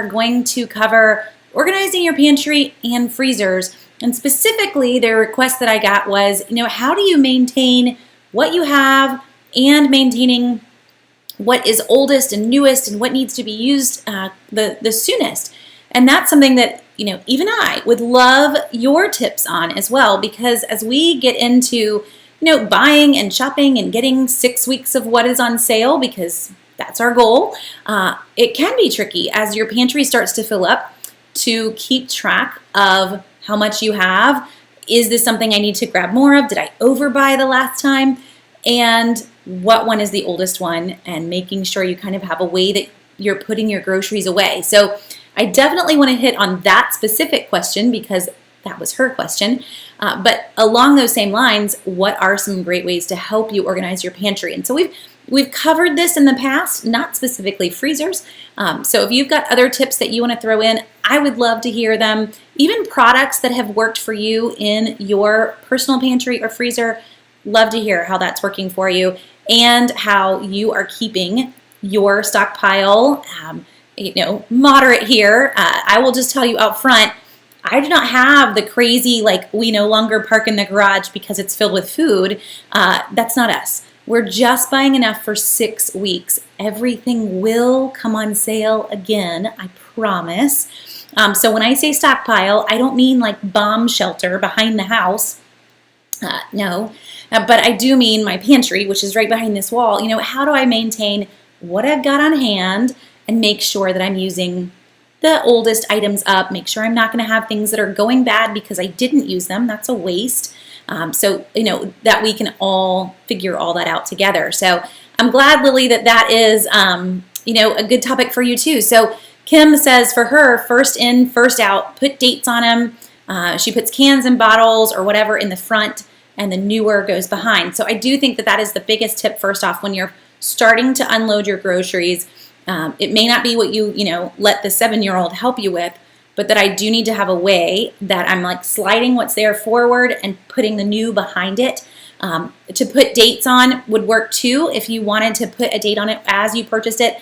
are going to cover organizing your pantry and freezers. And specifically, the request that I got was, how do you maintain what you have and maintaining what is oldest and newest and what needs to be used the soonest? And that's something that, even I would love your tips on as well, because as we get into, buying and shopping and getting 6 weeks of what is on sale, because that's our goal, it can be tricky as your pantry starts to fill up to keep track of how much you have. Is this something I need to grab more of? Did I overbuy the last time? And what one is the oldest one? And making sure you kind of have a way that you're putting your groceries away. So I definitely want to hit on that specific question because that was her question. But along those same lines, what are some great ways to help you organize your pantry? And so we've covered this in the past, not specifically freezers. So if you've got other tips that you want to throw in, I would love to hear them. Even products that have worked for you in your personal pantry or freezer, love to hear how that's working for you and how you are keeping your stockpile moderate here. I will just tell you out front, I do not have the crazy, we no longer park in the garage because it's filled with food. That's not us. We're just buying enough for 6 weeks. Everything will come on sale again, I promise. So when I say stockpile, I don't mean like bomb shelter behind the house. No, but I do mean my pantry, which is right behind this wall. How do I maintain what I've got on hand and make sure that I'm using the oldest items up, make sure I'm not going to have things that are going bad because I didn't use them. That's a waste. So that we can all figure all that out together. So I'm glad, Lily, that is, a good topic for you too. So Kim says for her, first in, first out, put dates on them. She puts cans and bottles or whatever in the front and the newer goes behind. So I do think that is the biggest tip first off when you're starting to unload your groceries. It may not be what you let the 7-year-old help you with, but that I do need to have a way that I'm like sliding what's there forward and putting the new behind it. To put dates on would work too if you wanted to put a date on it as you purchased it.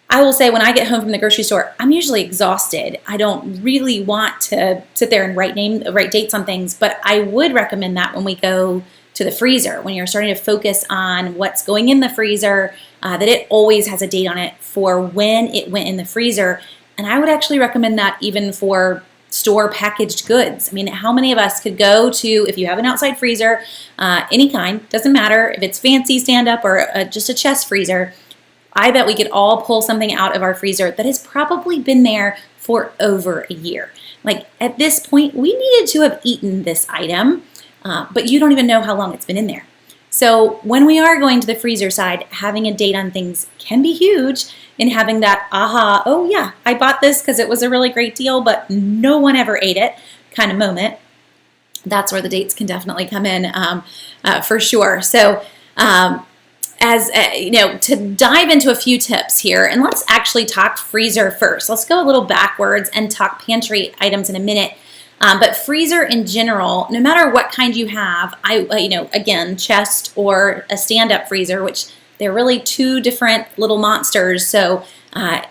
I will say when I get home from the grocery store, I'm usually exhausted. I don't really want to sit there and write dates on things, but I would recommend that when we go to the freezer, when you're starting to focus on what's going in the freezer, that it always has a date on it for when it went in the freezer. And I would actually recommend that even for store packaged goods. I mean, how many of us could go to, if you have an outside freezer, any kind, doesn't matter if it's fancy stand-up or just a chest freezer, I bet we could all pull something out of our freezer that has probably been there for over a year. Like at this point, we needed to have eaten this item, but you don't even know how long it's been in there. So when we are going to the freezer side, having a date on things can be huge in having that aha, oh yeah, I bought this because it was a really great deal, but no one ever ate it kind of moment. That's where the dates can definitely come in for sure. So to dive into a few tips here, and let's actually talk freezer first. Let's go a little backwards and talk pantry items in a minute. But freezer in general, no matter what kind you have, again, chest or a stand-up freezer, which they're really two different little monsters, so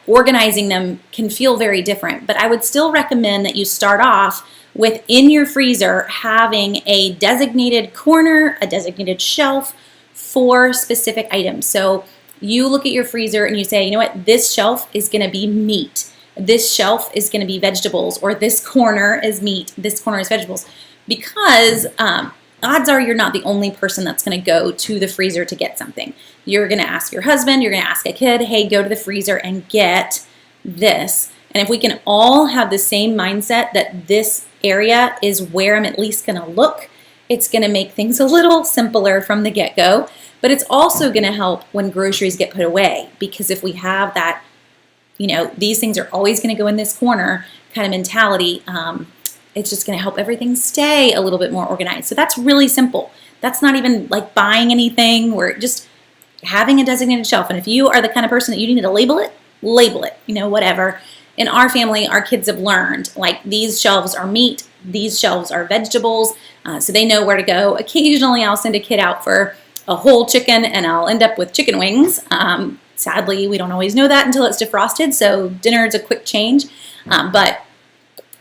organizing them can feel very different. But I would still recommend that you start off with in your freezer having a designated corner, a designated shelf for specific items. So you look at your freezer and you say, you know what, this shelf is going to be meat. This shelf is going to be vegetables, or this corner is meat, this corner is vegetables, because odds are you're not the only person that's going to go to the freezer to get something. You're going to ask your husband, you're going to ask a kid, hey, go to the freezer and get this. And if we can all have the same mindset that this area is where I'm at least going to look, it's going to make things a little simpler from the get-go, but it's also going to help when groceries get put away, because if we have that, these things are always going to go in this corner kind of mentality, it's just going to help everything stay a little bit more organized. So that's really simple. That's not even like buying anything. We're just having a designated shelf. And if you are the kind of person that you need to label it, whatever. In our family, our kids have learned, like, these shelves are meat, these shelves are vegetables, so they know where to go. Occasionally, I'll send a kid out for a whole chicken, and I'll end up with chicken wings. Sadly, we don't always know that until it's defrosted, so dinner is a quick change. But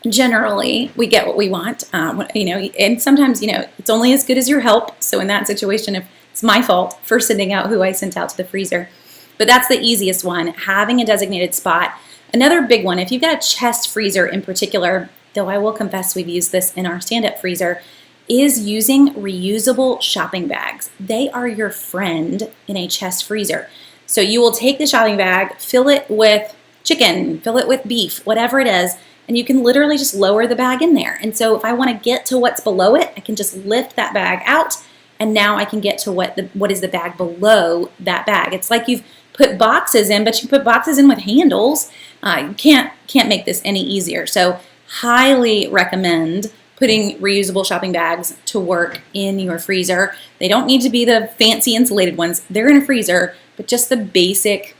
generally, we get what we want, and sometimes, it's only as good as your help. So in that situation, if it's my fault for sending out who I sent out to the freezer. But that's the easiest one, having a designated spot. Another big one, if you've got a chest freezer in particular, though I will confess we've used this in our stand-up freezer, is using reusable shopping bags. They are your friend in a chest freezer. So you will take the shopping bag, fill it with chicken, fill it with beef, whatever it is, and you can literally just lower the bag in there. And so if I want to get to what's below it, I can just lift that bag out, and now I can get to what is the bag below that bag. It's like you've put boxes in, but you put boxes in with handles. You can't make this any easier. So highly recommend putting reusable shopping bags to work in your freezer. They don't need to be the fancy insulated ones. They're in a freezer, but just the basic,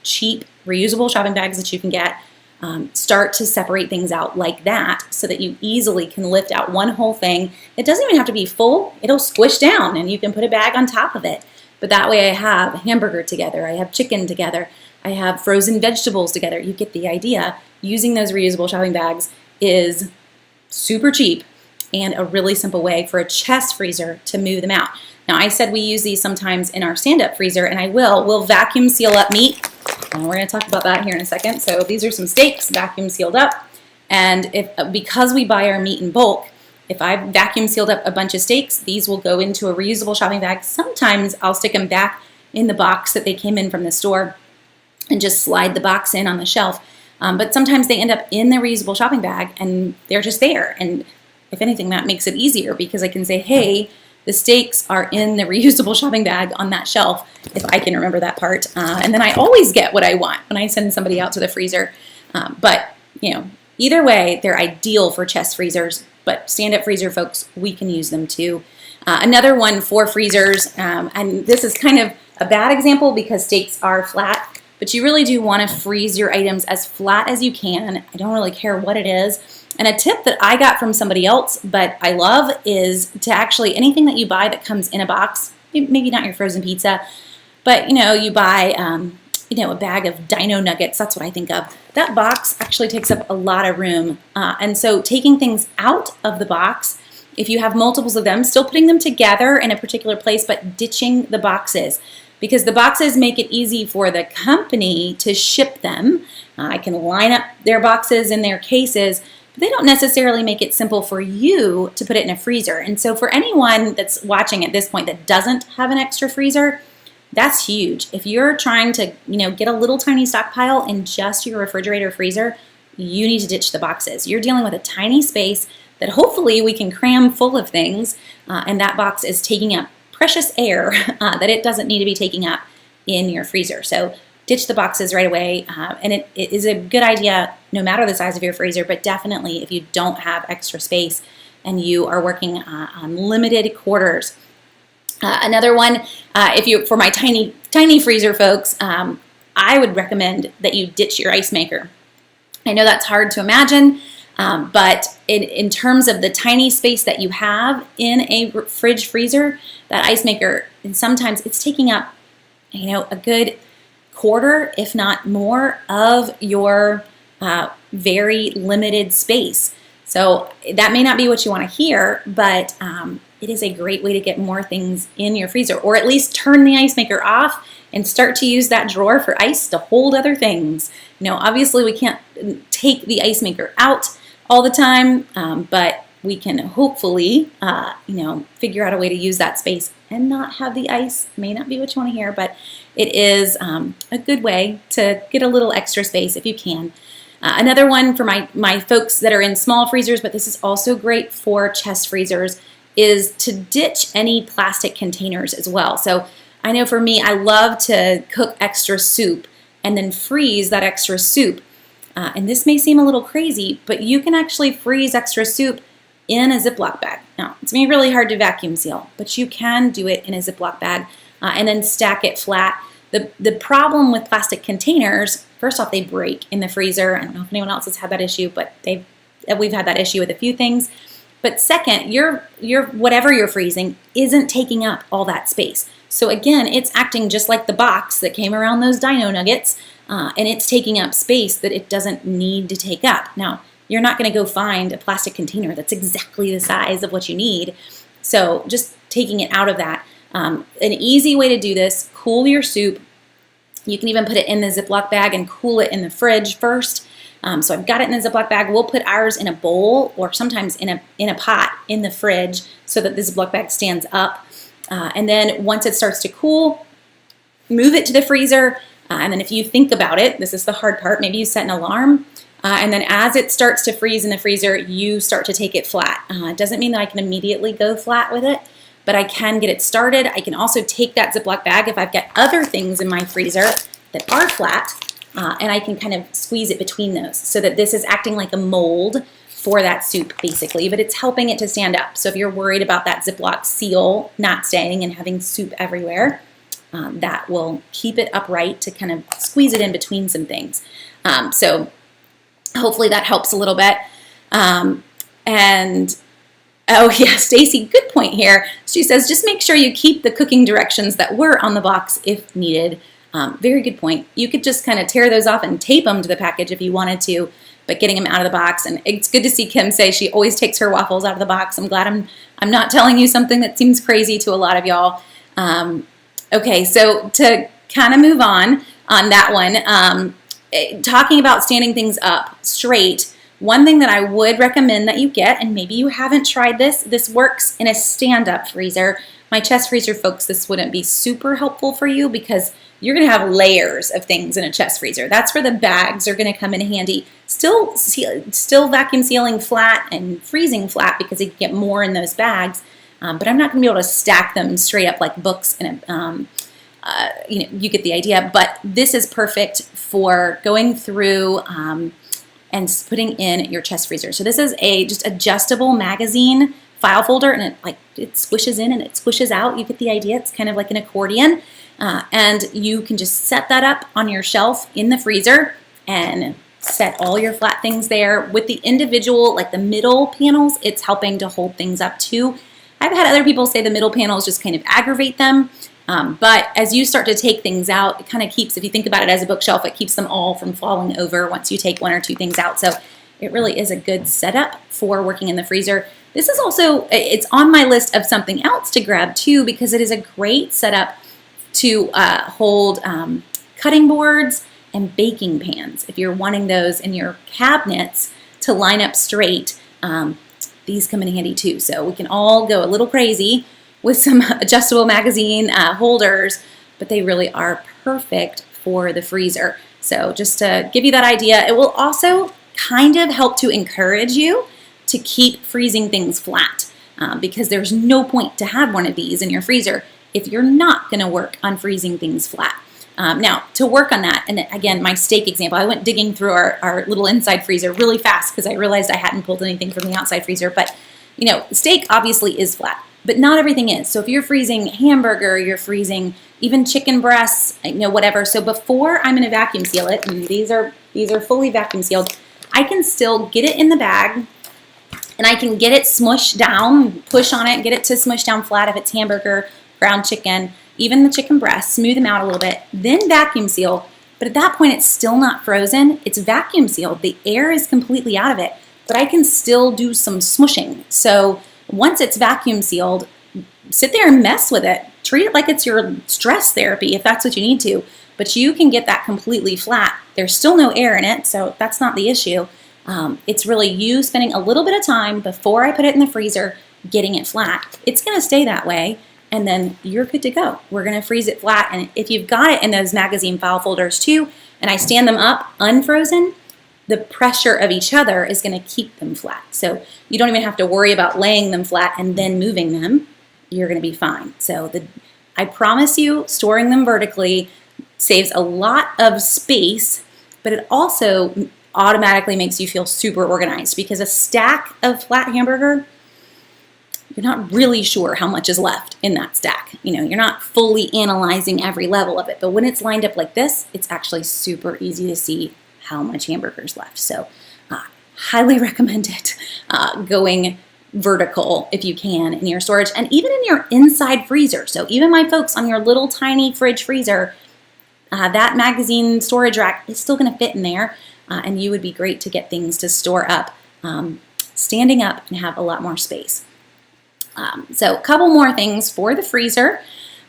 cheap reusable shopping bags that you can get. Start to separate things out like that so that you easily can lift out one whole thing. It doesn't even have to be full. It'll squish down and you can put a bag on top of it. But that way I have a hamburger together, I have chicken together, I have frozen vegetables together. You get the idea. Using those reusable shopping bags is super cheap and a really simple way for a chest freezer to move them out. Now, I said we use these sometimes in our stand-up freezer, and we'll vacuum seal up meat. And we're going to talk about that here in a second. So these are some steaks vacuum sealed up. And because we buy our meat in bulk, if I vacuum sealed up a bunch of steaks, these will go into a reusable shopping bag. Sometimes I'll stick them back in the box that they came in from the store and just slide the box in on the shelf. But sometimes they end up in the reusable shopping bag and they're just there. And if anything, that makes it easier because I can say, hey, the steaks are in the reusable shopping bag on that shelf, if I can remember that part. And then I always get what I want when I send somebody out to the freezer. But either way, they're ideal for chest freezers. But stand-up freezer folks, we can use them too. Another one for freezers, and this is kind of a bad example because steaks are flat. But you really do want to freeze your items as flat as you can. I don't really care what it is. And a tip that I got from somebody else, but I love, is to actually, anything that you buy that comes in a box, maybe not your frozen pizza, but you buy a bag of dino nuggets, that's what I think of. That box actually takes up a lot of room. And so taking things out of the box, if you have multiples of them, still putting them together in a particular place, but ditching the boxes. Because the boxes make it easy for the company to ship them. I can line up their boxes in their cases, but they don't necessarily make it simple for you to put it in a freezer. And so for anyone that's watching at this point that doesn't have an extra freezer, that's huge. If you're trying to, get a little tiny stockpile in just your refrigerator freezer, you need to ditch the boxes. You're dealing with a tiny space that hopefully we can cram full of things, and that box is taking up precious air that it doesn't need to be taking up in your freezer. So ditch the boxes right away, and it is a good idea no matter the size of your freezer, but definitely if you don't have extra space and you are working on limited quarters. Another one, for my tiny freezer folks, I would recommend that you ditch your ice maker. I know that's hard to imagine, but in terms of the tiny space that you have in a fridge freezer, that ice maker, and sometimes it's taking up, a good quarter, if not more, of your very limited space. So that may not be what you want to hear, but it is a great way to get more things in your freezer, or at least turn the ice maker off and start to use that drawer for ice to hold other things. Obviously we can't take the ice maker out all the time, but we can hopefully, figure out a way to use that space and not have the ice. May not be what you want to hear, but it is a good way to get a little extra space if you can. Another one for my folks that are in small freezers, but this is also great for chest freezers, is to ditch any plastic containers as well. So I know for me, I love to cook extra soup and then freeze that extra soup. And this may seem a little crazy, but you can actually freeze extra soup in a Ziploc bag. Now, it's going to be really hard to vacuum seal, but you can do it in a Ziploc bag and then stack it flat. The problem with plastic containers, first off, they break in the freezer. I don't know if anyone else has had that issue, but we've had that issue with a few things. But second, your whatever you're freezing isn't taking up all that space. So again, it's acting just like the box that came around those dino nuggets, and it's taking up space that it doesn't need to take up. Now, you're not going to go find a plastic container that's exactly the size of what you need. So just taking it out of that. An easy way to do this, cool your soup. You can even put it in the Ziploc bag and cool it in the fridge first. So I've got it in the Ziploc bag. We'll put ours in a bowl or sometimes in a pot in the fridge so that the Ziploc bag stands up. And then once it starts to cool, move it to the freezer. And then if you think about it, this is the hard part, maybe you set an alarm. And then as it starts to freeze in the freezer, you start to take it flat. It doesn't mean that I can immediately go flat with it, but I can get it started. I can also take that Ziploc bag if I've got other things in my freezer that are flat, and I can kind of squeeze it between those so that this is acting like a mold for that soup basically, but it's helping it to stand up. So if you're worried about that Ziploc seal not staying and having soup everywhere, that will keep it upright to kind of squeeze it in between some things. So hopefully that helps a little bit. And oh yeah, Stacy, good point here. She says, just make sure you keep the cooking directions that were on the box if needed. Very good point. You could just kind of tear those off and tape them to the package if you wanted to, but getting them out of the box. And it's good to see Kim say she always takes her waffles out of the box. I'm glad I'm not telling you something that seems crazy to a lot of y'all. Okay, so to kind of move on that one, talking about standing things up straight, one thing that I would recommend that you get, and maybe you haven't tried this works in a stand-up freezer. My chest freezer folks, this wouldn't be super helpful for you because you're going to have layers of things in a chest freezer. That's where the bags are going to come in handy. Still vacuum sealing flat and freezing flat because you can get more in those bags, but I'm not going to be able to stack them straight up like books in a you get the idea, but this is perfect for going through and putting in your chest freezer. So this is a just adjustable magazine file folder, and it squishes in and it squishes out. You get the idea. It's kind of like an accordion, and you can just set that up on your shelf in the freezer and set all your flat things there. With the individual, like the middle panels, it's helping to hold things up too. I've had other people say the middle panels just kind of aggravate them. But as you start to take things out, it kind of keeps, if you think about it as a bookshelf, it keeps them all from falling over once you take one or two things out. So it really is a good setup for working in the freezer. This is also, it's on my list of something else to grab too, because it is a great setup to hold cutting boards and baking pans. If you're wanting those in your cabinets to line up straight, these come in handy too. So we can all go a little crazy with some adjustable magazine holders, but they really are perfect for the freezer. So just to give you that idea, it will also kind of help to encourage you to keep freezing things flat because there's no point to have one of these in your freezer if you're not gonna work on freezing things flat. Now, to work on that, and again, my steak example, I went digging through our little inside freezer really fast because I realized I hadn't pulled anything from the outside freezer, but you know, steak obviously is flat. But not everything is. So if you're freezing hamburger, you're freezing even chicken breasts, you know, whatever. So before I'm going to vacuum seal it, and these are fully vacuum sealed, I can still get it in the bag, and I can get it smushed down, push on it, get it to smush down flat if it's hamburger, ground chicken, even the chicken breast, smooth them out a little bit, then vacuum seal. But at that point, it's still not frozen. It's vacuum sealed. The air is completely out of it, but I can still do some smushing. So once it's vacuum sealed, sit there and mess with it. Treat it like it's your stress therapy if that's what you need to, but you can get that completely flat. There's still no air in it, so that's not the issue. It's really you spending a little bit of time before I put it in the freezer, getting it flat. It's gonna stay that way, and then you're good to go. We're gonna freeze it flat, and if you've got it in those magazine file folders too, and I stand them up unfrozen, the pressure of each other is going to keep them flat. So you don't even have to worry about laying them flat and then moving them. You're going to be fine. So I promise you, storing them vertically saves a lot of space, but it also automatically makes you feel super organized because a stack of flat hamburger, you're not really sure how much is left in that stack. You know, you're not fully analyzing every level of it, but when it's lined up like this, it's actually super easy to see how much hamburger's left. So highly recommend it going vertical if you can in your storage, and even in your inside freezer. So even my folks on your little tiny fridge freezer, that magazine storage rack is still going to fit in there, and you would be great to get things to store up, standing up and have a lot more space. So a couple more things for the freezer.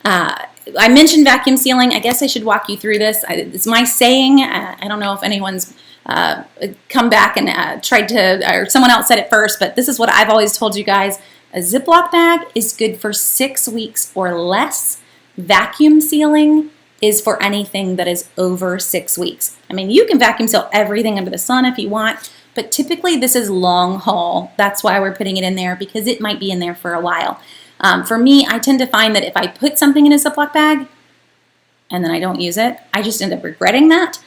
I mentioned vacuum sealing. I guess I should walk you through this. It's my saying. I don't know if anyone's come back and tried to, or someone else said it first, but this is what I've always told you guys. A Ziploc bag is good for 6 weeks or less. Vacuum sealing is for anything that is over 6 weeks. I mean, you can vacuum seal everything under the sun if you want, but typically this is long haul. That's why we're putting it in there, because it might be in there for a while. For me, I tend to find that if I put something in a Ziploc bag and then I don't use it, I just end up regretting that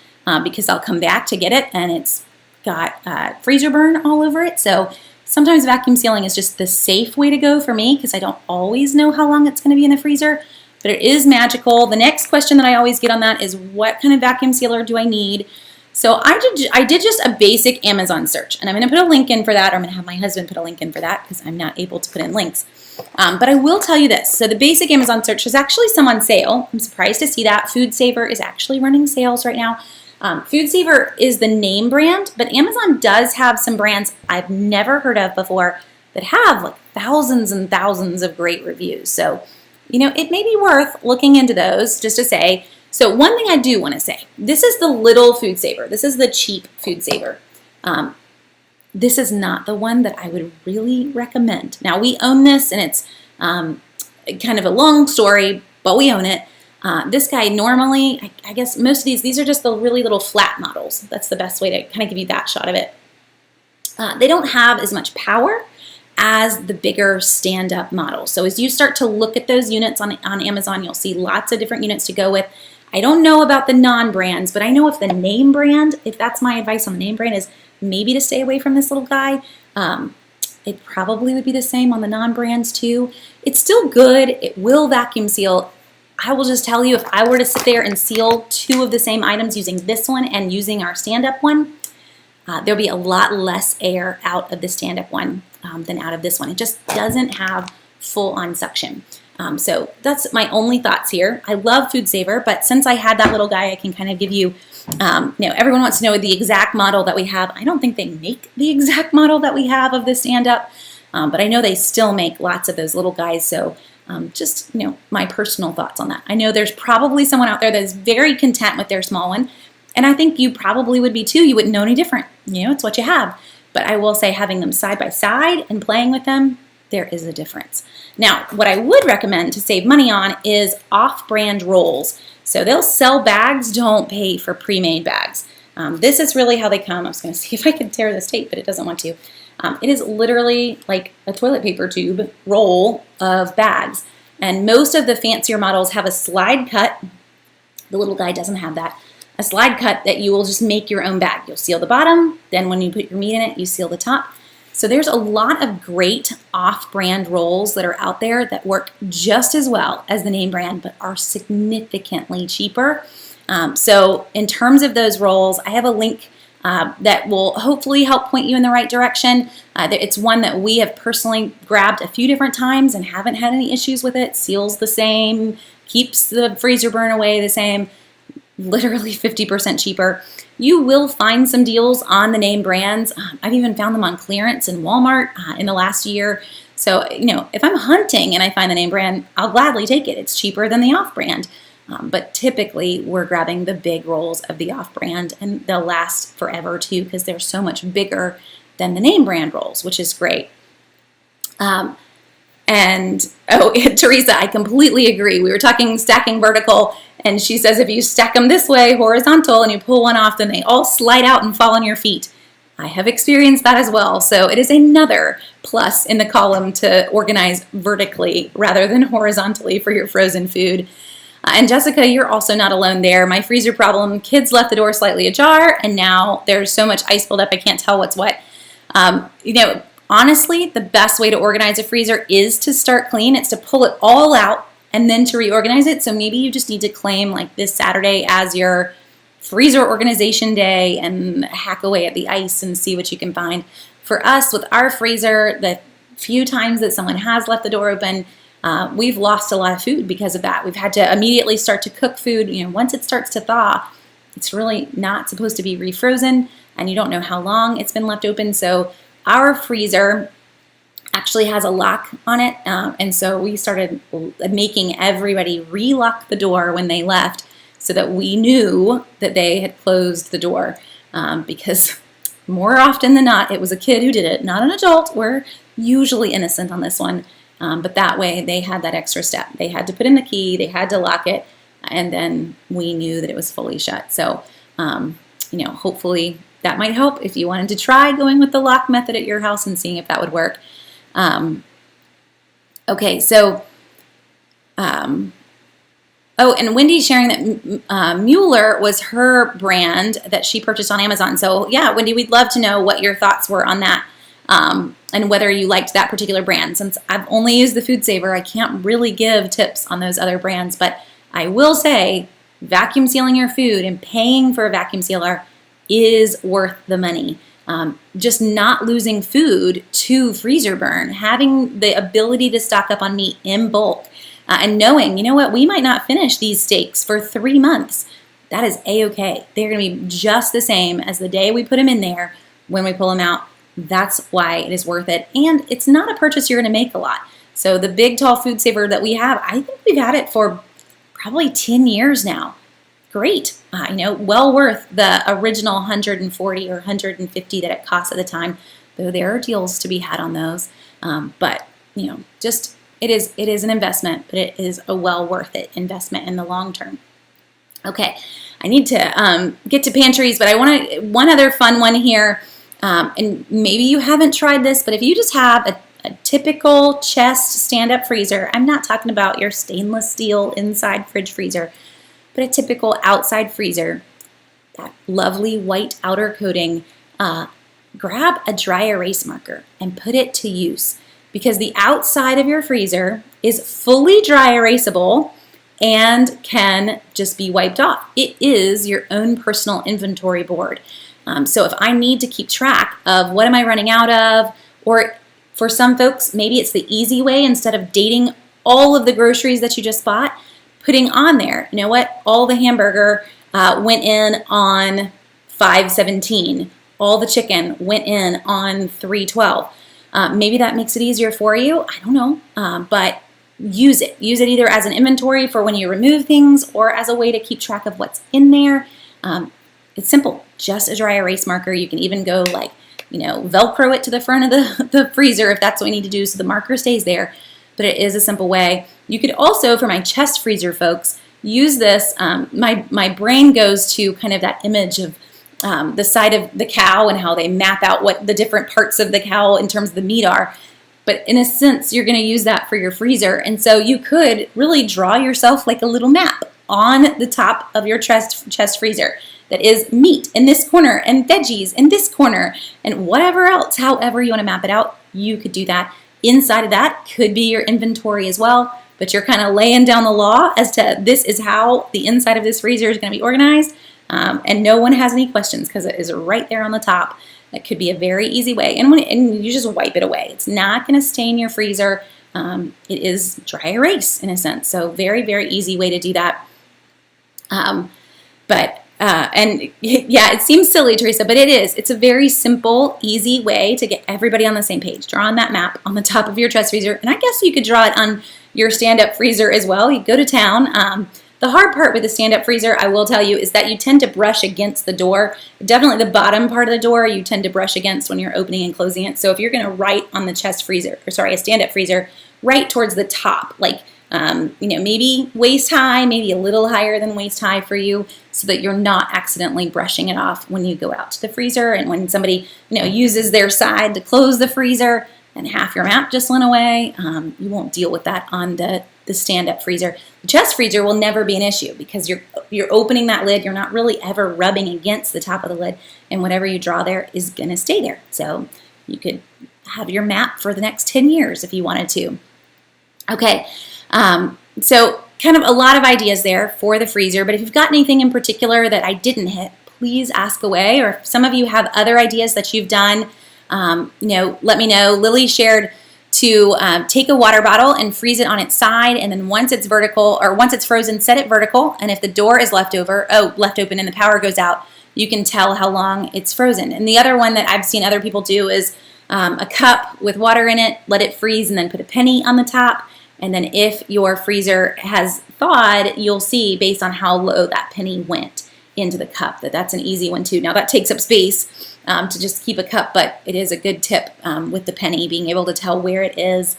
because I'll come back to get it and it's got freezer burn all over it. So sometimes vacuum sealing is just the safe way to go for me, because I don't always know how long it's going to be in the freezer, but it is magical. The next question that I always get on that is, what kind of vacuum sealer do I need? So I did just a basic Amazon search, and I'm going to put a link in for that, or I'm going to have my husband put a link in for that because I'm not able to put in links. But I will tell you this. So the basic Amazon search is actually some on sale. I'm surprised to see that. Food Saver is actually running sales right now. Food Saver is the name brand, but Amazon does have some brands I've never heard of before that have like thousands and thousands of great reviews. So, you know, it may be worth looking into those just to say. So one thing I do want to say, this is the little Food Saver. This is the cheap Food Saver. This is not the one that I would really recommend. Now, we own this, and it's kind of a long story, but we own it. This guy normally, I guess most of these are just the really little flat models. That's the best way to kind of give you that shot of it. They don't have as much power as the bigger stand-up models. So as you start to look at those units on Amazon, you'll see lots of different units to go with. I don't know about the non-brands, but I know if the name brand, if that's my advice on the name brand, is maybe to stay away from this little guy. It probably would be the same on the non-brands too. It's still good. It will vacuum seal. I will just tell you, if I were to sit there and seal 2 of the same items using this one and using our stand-up one, there'll be a lot less air out of the stand-up one than out of this one. It just doesn't have full-on suction. So that's my only thoughts here. I love Food Saver, but since I had that little guy, I can kind of give you, everyone wants to know the exact model that we have. I don't think they make the exact model that we have of the stand-up, but I know they still make lots of those little guys. So just, my personal thoughts on that. I know there's probably someone out there that is very content with their small one, and I think you probably would be too. You wouldn't know any different. It's what you have. But I will say, having them side by side and playing with them, there is a difference. Now, what I would recommend to save money on is off-brand rolls. So they'll sell bags, don't pay for pre-made bags. This is really how they come. I was going to see if I could tear this tape, but it doesn't want to. It is literally like a toilet paper tube roll of bags. And most of the fancier models have a slide cut. The little guy doesn't have that. A slide cut that you will just make your own bag. You'll seal the bottom, then when you put your meat in it, you seal the top. So there's a lot of great off-brand rolls that are out there that work just as well as the name brand, but are significantly cheaper. So in terms of those rolls, I have a link that will hopefully help point you in the right direction. It's one that we have personally grabbed a few different times and haven't had any issues with it. Seals the same, keeps the freezer burn away the same, literally 50% cheaper. You will find some deals on the name brands. I've even found them on clearance in Walmart in the last year. So, if I'm hunting and I find the name brand, I'll gladly take it. It's cheaper than the off-brand. But typically, we're grabbing the big rolls of the off-brand, and they'll last forever too because they're so much bigger than the name brand rolls, which is great. Teresa, I completely agree. We were talking stacking vertical, and she says if you stack them this way, horizontal, and you pull one off, then they all slide out and fall on your feet. I have experienced that as well. So it is another plus in the column to organize vertically rather than horizontally for your frozen food. And Jessica, you're also not alone there. My freezer problem, kids left the door slightly ajar, and now there's so much ice buildup I can't tell what's what. Honestly, the best way to organize a freezer is to start clean. It's to pull it all out and then to reorganize it. So maybe you just need to claim like this Saturday as your freezer organization day and hack away at the ice and see what you can find. For us, with our freezer, few times that someone has left the door open, we've lost a lot of food because of that. We've had to immediately start to cook food. Once it starts to thaw, it's really not supposed to be refrozen, and you don't know how long it's been left open. So our freezer actually has a lock on it, and so we started making everybody re-lock the door when they left so that we knew that they had closed the door, because more often than not, it was a kid who did it, not an adult. We're usually innocent on this one, but that way they had that extra step. They had to put in the key, they had to lock it, and then we knew that it was fully shut. So, hopefully that might help if you wanted to try going with the lock method at your house and seeing if that would work. Okay, so, oh, and Wendy's sharing that Mueller was her brand that she purchased on Amazon. So yeah, Wendy, we'd love to know what your thoughts were on that, and whether you liked that particular brand. Since I've only used the Food Saver, I can't really give tips on those other brands, but I will say vacuum sealing your food and paying for a vacuum sealer is worth the money. Just not losing food to freezer burn, having the ability to stock up on meat in bulk, and knowing, we might not finish these steaks for 3 months. That is A-okay. They're going to be just the same as the day we put them in there when we pull them out. That's why it is worth it. And it's not a purchase you're going to make a lot. So the big, tall Food Saver that we have, I think we've had it for probably 10 years now. Great. Well worth the original 140 or 150 that it cost at the time, though there are deals to be had on those. But it is an investment, but it is a well worth it investment in the long term. Okay, I need to get to pantries, but I want one other fun one here. And maybe you haven't tried this, but if you just have a typical chest stand-up freezer, I'm not talking about your stainless steel inside fridge freezer, but a typical outside freezer, that lovely white outer coating, grab a dry erase marker and put it to use, because the outside of your freezer is fully dry erasable and can just be wiped off. It is your own personal inventory board. So if I need to keep track of what am I running out of, or for some folks, maybe it's the easy way, instead of dating all of the groceries that you just bought, putting on there, all the hamburger went in on 5/17. All the chicken went in on 3/12. Maybe that makes it easier for you. I don't know, but use it. Use it either as an inventory for when you remove things, or as a way to keep track of what's in there. It's simple, just a dry erase marker. You can even go Velcro it to the front of the freezer if that's what you need to do so the marker stays there. But it is a simple way. You could also, for my chest freezer folks, use this. My brain goes to kind of that image of the side of the cow and how they map out what the different parts of the cow in terms of the meat are. But in a sense, you're going to use that for your freezer. And so you could really draw yourself like a little map on the top of your chest freezer that is meat in this corner and veggies in this corner and whatever else. However you want to map it out, you could do that. Inside of that could be your inventory as well, but you're kind of laying down the law as to this is how the inside of this freezer is going to be organized, and no one has any questions because it is right there on the top. That could be a very easy way, and you just wipe it away. It's not going to stain your freezer. It is dry erase in a sense, so very, very easy way to do that. And yeah, it seems silly, Teresa, but it is. It's a very simple, easy way to get everybody on the same page. Draw on that map on the top of your chest freezer, and I guess you could draw it on your stand-up freezer as well. You go to town. The hard part with the stand-up freezer, I will tell you, is that you tend to brush against the door. Definitely the bottom part of the door you tend to brush against when you're opening and closing it. So if you're going to write on the a stand-up freezer, right towards the top, like maybe waist high, maybe a little higher than waist high for you, so that you're not accidentally brushing it off when you go out to the freezer. And when somebody uses their side to close the freezer and half your map just went away, you won't deal with that on the stand-up freezer. The chest freezer will never be an issue because you're opening that lid. You're not really ever rubbing against the top of the lid, and whatever you draw there is going to stay there. So you could have your map for the next 10 years if you wanted to. Okay. So kind of a lot of ideas there for the freezer, but if you've got anything in particular that I didn't hit, please ask away. Or if some of you have other ideas that you've done, let me know. Lily shared to take a water bottle and freeze it on its side, and then once it's vertical, or once it's frozen, set it vertical, and if the door is left open and the power goes out, you can tell how long it's frozen. And the other one that I've seen other people do is a cup with water in it, let it freeze, and then put a penny on the top. And then if your freezer has thawed, you'll see based on how low that penny went into the cup that's an easy one too. Now that takes up space to just keep a cup, but it is a good tip with the penny, being able to tell where it is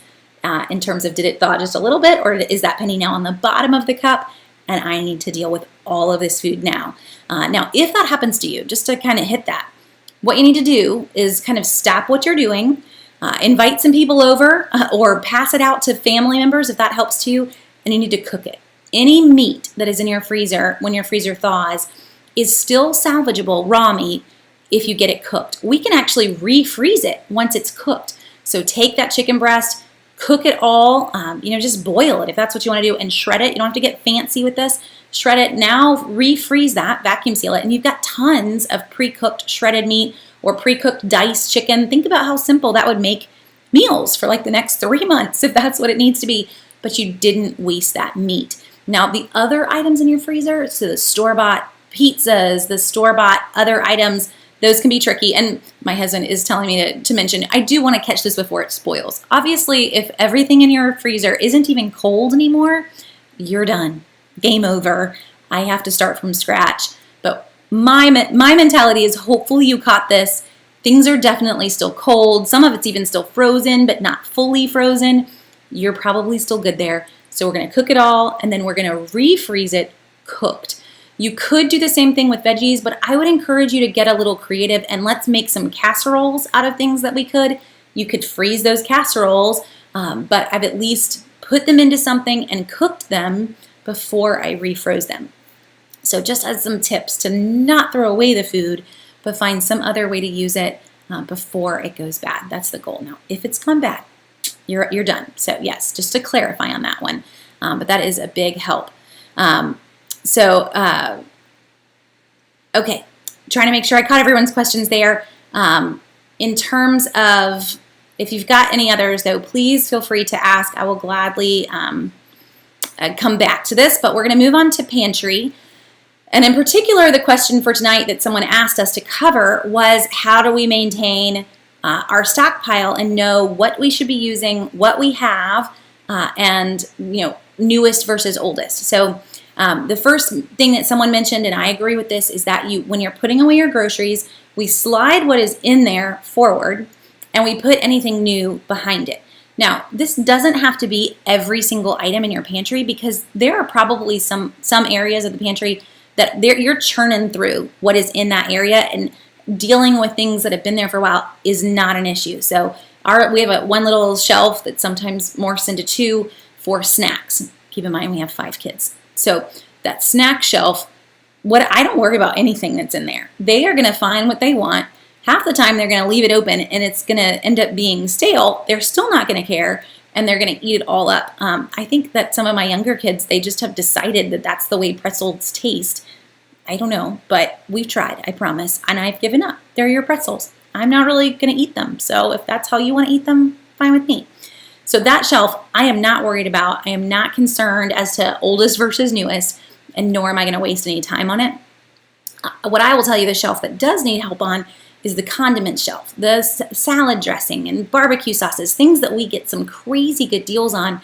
in terms of, did it thaw just a little bit, or is that penny now on the bottom of the cup and I need to deal with all of this food now. Now, if that happens to you, just to kind of hit that, what you need to do is kind of stop what you're doing, invite some people over, or pass it out to family members if that helps you, and you need to cook it. Any meat that is in your freezer when your freezer thaws is still salvageable raw meat if you get it cooked. We can actually refreeze it once it's cooked. So take that chicken breast, cook it all, just boil it if that's what you want to do, and shred it. You don't have to get fancy with this. Shred it, now refreeze that, vacuum seal it, and you've got tons of pre-cooked shredded meat or pre-cooked diced chicken. Think about how simple that would make meals for like the next 3 months if that's what it needs to be, but you didn't waste that meat. Now the other items in your freezer, so the store-bought pizzas, the store-bought other items, those can be tricky. And my husband is telling me to mention, I do want to catch this before it spoils. Obviously, if everything in your freezer isn't even cold anymore, you're done. Game over. I have to start from scratch. But my mentality is, hopefully you caught this. Things are definitely still cold. Some of it's even still frozen, but not fully frozen. You're probably still good there. So we're going to cook it all, and then we're going to refreeze it cooked. You could do the same thing with veggies, but I would encourage you to get a little creative, and let's make some casseroles out of things that we could. You could freeze those casseroles, but I've at least put them into something and cooked them before I refroze them. So just as some tips to not throw away the food, but find some other way to use it before it goes bad. That's the goal. Now, if it's gone bad, you're done. So yes, just to clarify on that one, but that is a big help. Okay, trying to make sure I caught everyone's questions there. In terms of, if you've got any others, though, please feel free to ask. I will gladly come back to this, but we're going to move on to pantry. And in particular, the question for tonight that someone asked us to cover was, how do we maintain our stockpile and know what we should be using, what we have, and newest versus oldest. So the first thing that someone mentioned, and I agree with this, is that when you're putting away your groceries, we slide what is in there forward and we put anything new behind it. Now, this doesn't have to be every single item in your pantry, because there are probably some areas of the pantry that you're churning through what is in that area, and dealing with things that have been there for a while is not an issue. So we have one little shelf that sometimes morphs into 2 for snacks. Keep in mind we have 5 kids. So that snack shelf, I don't worry about anything that's in there. They are going to find what they want. Half the time they're going to leave it open and it's going to end up being stale. They're still not going to care, and they're going to eat it all up. I think that some of my younger kids, they just have decided that that's the way pretzels taste. I don't know, but we've tried, I promise, and I've given up. They're your pretzels. I'm not really going to eat them. So if that's how you want to eat them, fine with me. So that shelf, I am not worried about. I am not concerned as to oldest versus newest, and nor am I going to waste any time on it. What I will tell you, the shelf that does need help on is the condiment shelf, the salad dressing and barbecue sauces, things that we get some crazy good deals on.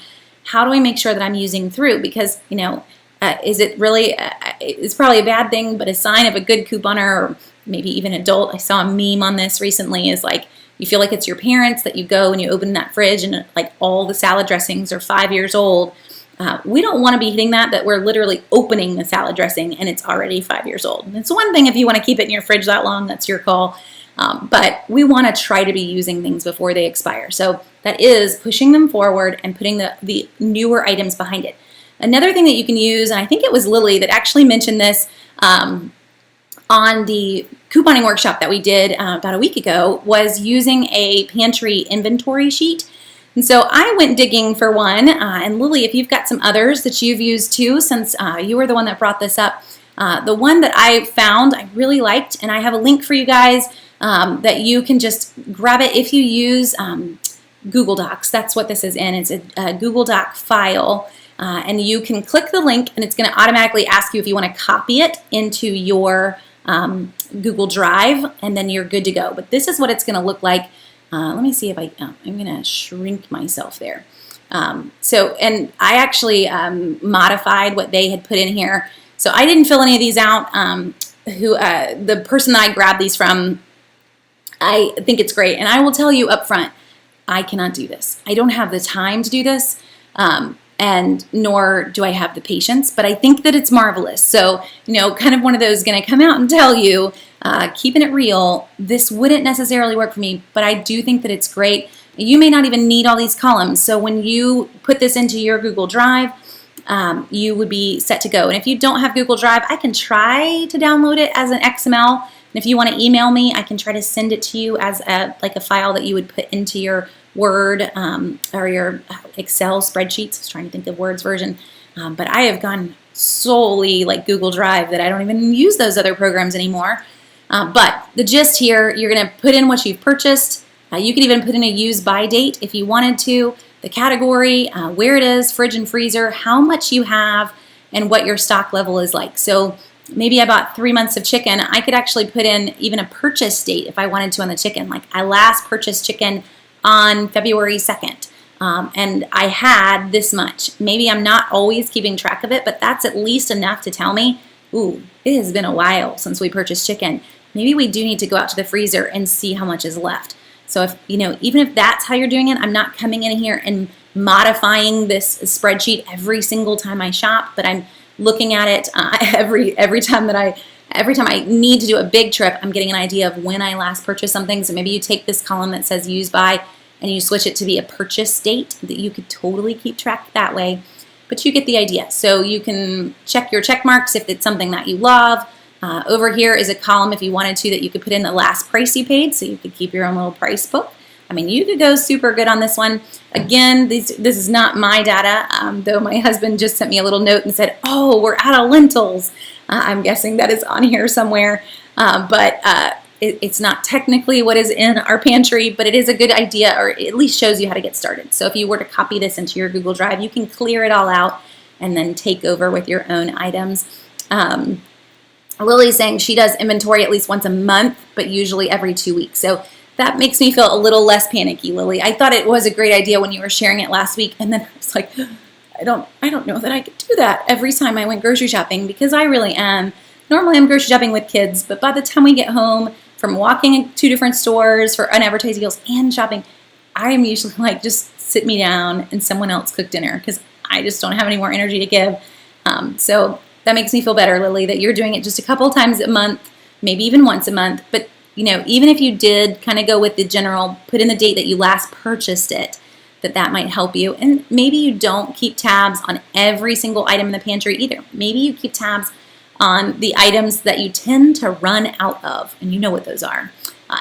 How do I make sure that I'm using through? Because, is it really, it's probably a bad thing, but a sign of a good couponer, or maybe even adult. I saw a meme on this recently, is like, you feel like it's your parents that you go and you open that fridge and like all the salad dressings are 5 years old. We don't want to be hitting that we're literally opening the salad dressing and it's already 5 years old. It's one thing if you want to keep it in your fridge that long, that's your call. But we want to try to be using things before they expire. So that is pushing them forward and putting the newer items behind it. Another thing that you can use, and I think it was Lily that actually mentioned this on the couponing workshop that we did about a week ago, was using a pantry inventory sheet. And so I went digging for one, and Lily, if you've got some others that you've used too, since you were the one that brought this up, the one that I found I really liked, and I have a link for you guys that you can just grab it if you use Google Docs. That's what this is in. It's a Google Doc file. And you can click the link and it's going to automatically ask you if you want to copy it into your Google Drive, and then you're good to go. But this is what it's going to look like. Let me see if I'm going to shrink myself there. And I actually modified what they had put in here. So I didn't fill any of these out. The person that I grabbed these from, I think it's great. And I will tell you up front, I cannot do this. I don't have the time to do this. And nor do I have the patience, but I think that it's marvelous. So, kind of one of those going to come out and tell you, keeping it real, this wouldn't necessarily work for me, but I do think that it's great. You may not even need all these columns. So when you put this into your Google Drive, you would be set to go. And if you don't have Google Drive, I can try to download it as an XML. And if you want to email me, I can try to send it to you as a file that you would put into your Word or your Excel spreadsheets. I was trying to think of Word's version. But I have gone solely like Google Drive that I don't even use those other programs anymore. But the gist here, you're going to put in what you've purchased. You could even put in a use by date if you wanted to, the category, where it is, fridge and freezer, how much you have, and what your stock level is like. So maybe I bought 3 months of chicken. I could actually put in even a purchase date if I wanted to on the chicken. Like I last purchased chicken on February 2nd. And I had this much. Maybe I'm not always keeping track of it, but that's at least enough to tell me, ooh, it has been a while since we purchased chicken. Maybe we do need to go out to the freezer and see how much is left. So if, even if that's how you're doing it, I'm not coming in here and modifying this spreadsheet every single time I shop, but I'm looking at it every time I need to do a big trip. I'm getting an idea of when I last purchased something. So maybe you take this column that says use by and you switch it to be a purchase date, that you could totally keep track that way. But you get the idea. So you can check your check marks if it's something that you love. Over here is a column, if you wanted to, that you could put in the last price you paid, so you could keep your own little price book. I mean, you could go super good on this one. Again, this is not my data, though my husband just sent me a little note and said, oh, we're out of lentils. I'm guessing that is on here somewhere, but it's not technically what is in our pantry, but it is a good idea, or it at least shows you how to get started. So if you were to copy this into your Google Drive, you can clear it all out and then take over with your own items. Lily's saying she does inventory at least once a month, but usually every 2 weeks. So that makes me feel a little less panicky, Lily. I thought it was a great idea when you were sharing it last week, and then I was like, I don't know that I could do that every time I went grocery shopping, because I really am. Normally I'm grocery shopping with kids, but by the time we get home from walking to different stores for unadvertised deals and shopping, I'm usually like, just sit me down and someone else cook dinner, because I just don't have any more energy to give. So that makes me feel better, Lily, that you're doing it just a couple times a month, maybe even once a month. But, even if you did kind of go with the general, put in the date that you last purchased it, that might help you. And maybe you don't keep tabs on every single item in the pantry either. Maybe you keep tabs on the items that you tend to run out of, and you know what those are.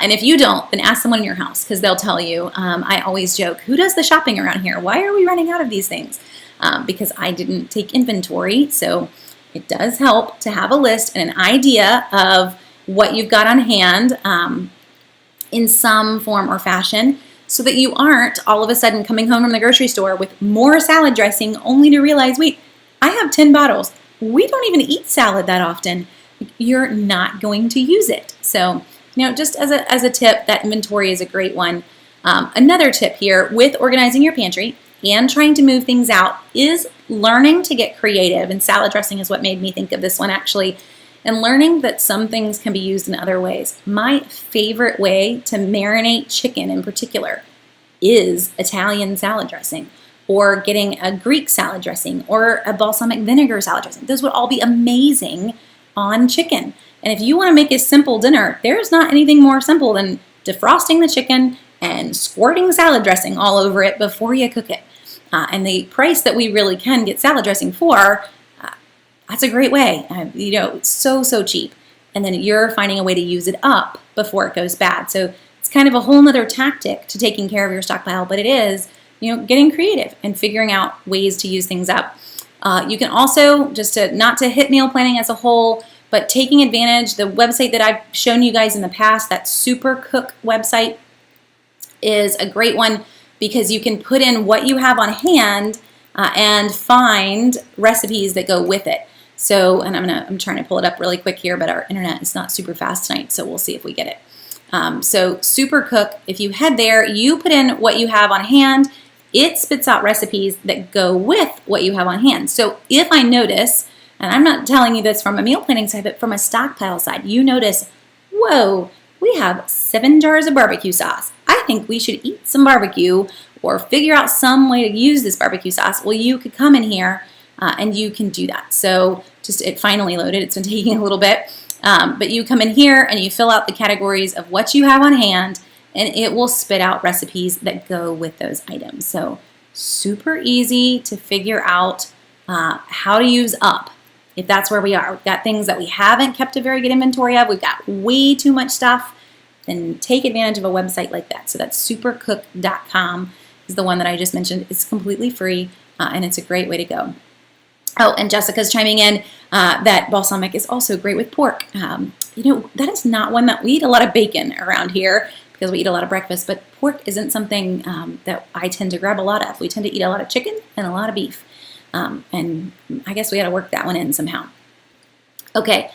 And if you don't, then ask someone in your house, because they'll tell you. I always joke, who does the shopping around here? Why are we running out of these things? Because I didn't take inventory, so it does help to have a list and an idea of what you've got on hand in some form or fashion, so that you aren't all of a sudden coming home from the grocery store with more salad dressing only to realize, wait, I have 10 bottles. We don't even eat salad that often. You're not going to use it. So, just as a tip, that inventory is a great one. Another tip here with organizing your pantry and trying to move things out is learning to get creative. And salad dressing is what made me think of this one, actually. And learning that some things can be used in other ways. My favorite way to marinate chicken in particular is Italian salad dressing, or getting a Greek salad dressing, or a balsamic vinegar salad dressing. Those would all be amazing on chicken. And if you want to make a simple dinner, there's not anything more simple than defrosting the chicken and squirting salad dressing all over it before you cook it. And the price that we really can get salad dressing for, that's a great way. It's so cheap. And then you're finding a way to use it up before it goes bad. So it's kind of a whole nother tactic to taking care of your stockpile, but it is, getting creative and figuring out ways to use things up. You can also, not to hit meal planning as a whole, but taking advantage, the website that I've shown you guys in the past, that Super Cook website, is a great one, because you can put in what you have on hand and find recipes that go with it. So, and I'm trying to pull it up really quick here, but our internet is not super fast tonight, so we'll see if we get it. So Supercook, if you head there, you put in what you have on hand, it spits out recipes that go with what you have on hand. So if I notice, and I'm not telling you this from a meal planning side, but from a stockpile side, you notice, whoa, we have 7 jars of barbecue sauce. I think we should eat some barbecue or figure out some way to use this barbecue sauce. Well, you could come in here and you can do that. So just it finally loaded. It's been taking a little bit. But you come in here and you fill out the categories of what you have on hand, and it will spit out recipes that go with those items. So super easy to figure out how to use up if that's where we are. We've got things that we haven't kept a very good inventory of. We've got way too much stuff. Then take advantage of a website like that. So that's supercook.com is the one that I just mentioned. It's completely free, and it's a great way to go. Oh, and Jessica's chiming in that balsamic is also great with pork. That is not one that we eat a lot of bacon around here because we eat a lot of breakfast, but pork isn't something that I tend to grab a lot of. We tend to eat a lot of chicken and a lot of beef. And I guess we got to work that one in somehow. Okay.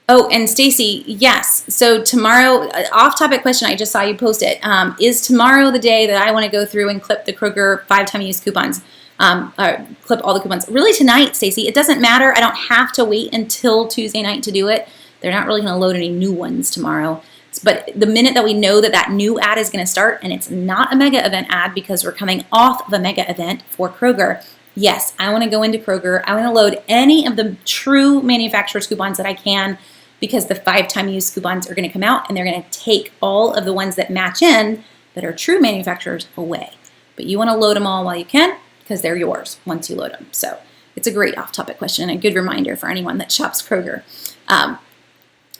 Oh, and Stacy, yes. So tomorrow, off-topic question, I just saw you post it. Is tomorrow the day that I want to go through and clip the Kroger 5-time use coupons? Clip all the coupons. Really tonight, Stacy. It doesn't matter. I don't have to wait until Tuesday night to do it. They're not really going to load any new ones tomorrow. But the minute that we know that that new ad is going to start, and it's not a mega event ad because we're coming off of a mega event for Kroger, yes, I want to go into Kroger. I want to load any of the true manufacturer's coupons that I can, because the 5-time use coupons are going to come out and they're going to take all of the ones that match in that are true manufacturers away. But you want to load them all while you can because they're yours once you load them. So it's a great off-topic question and a good reminder for anyone that shops Kroger.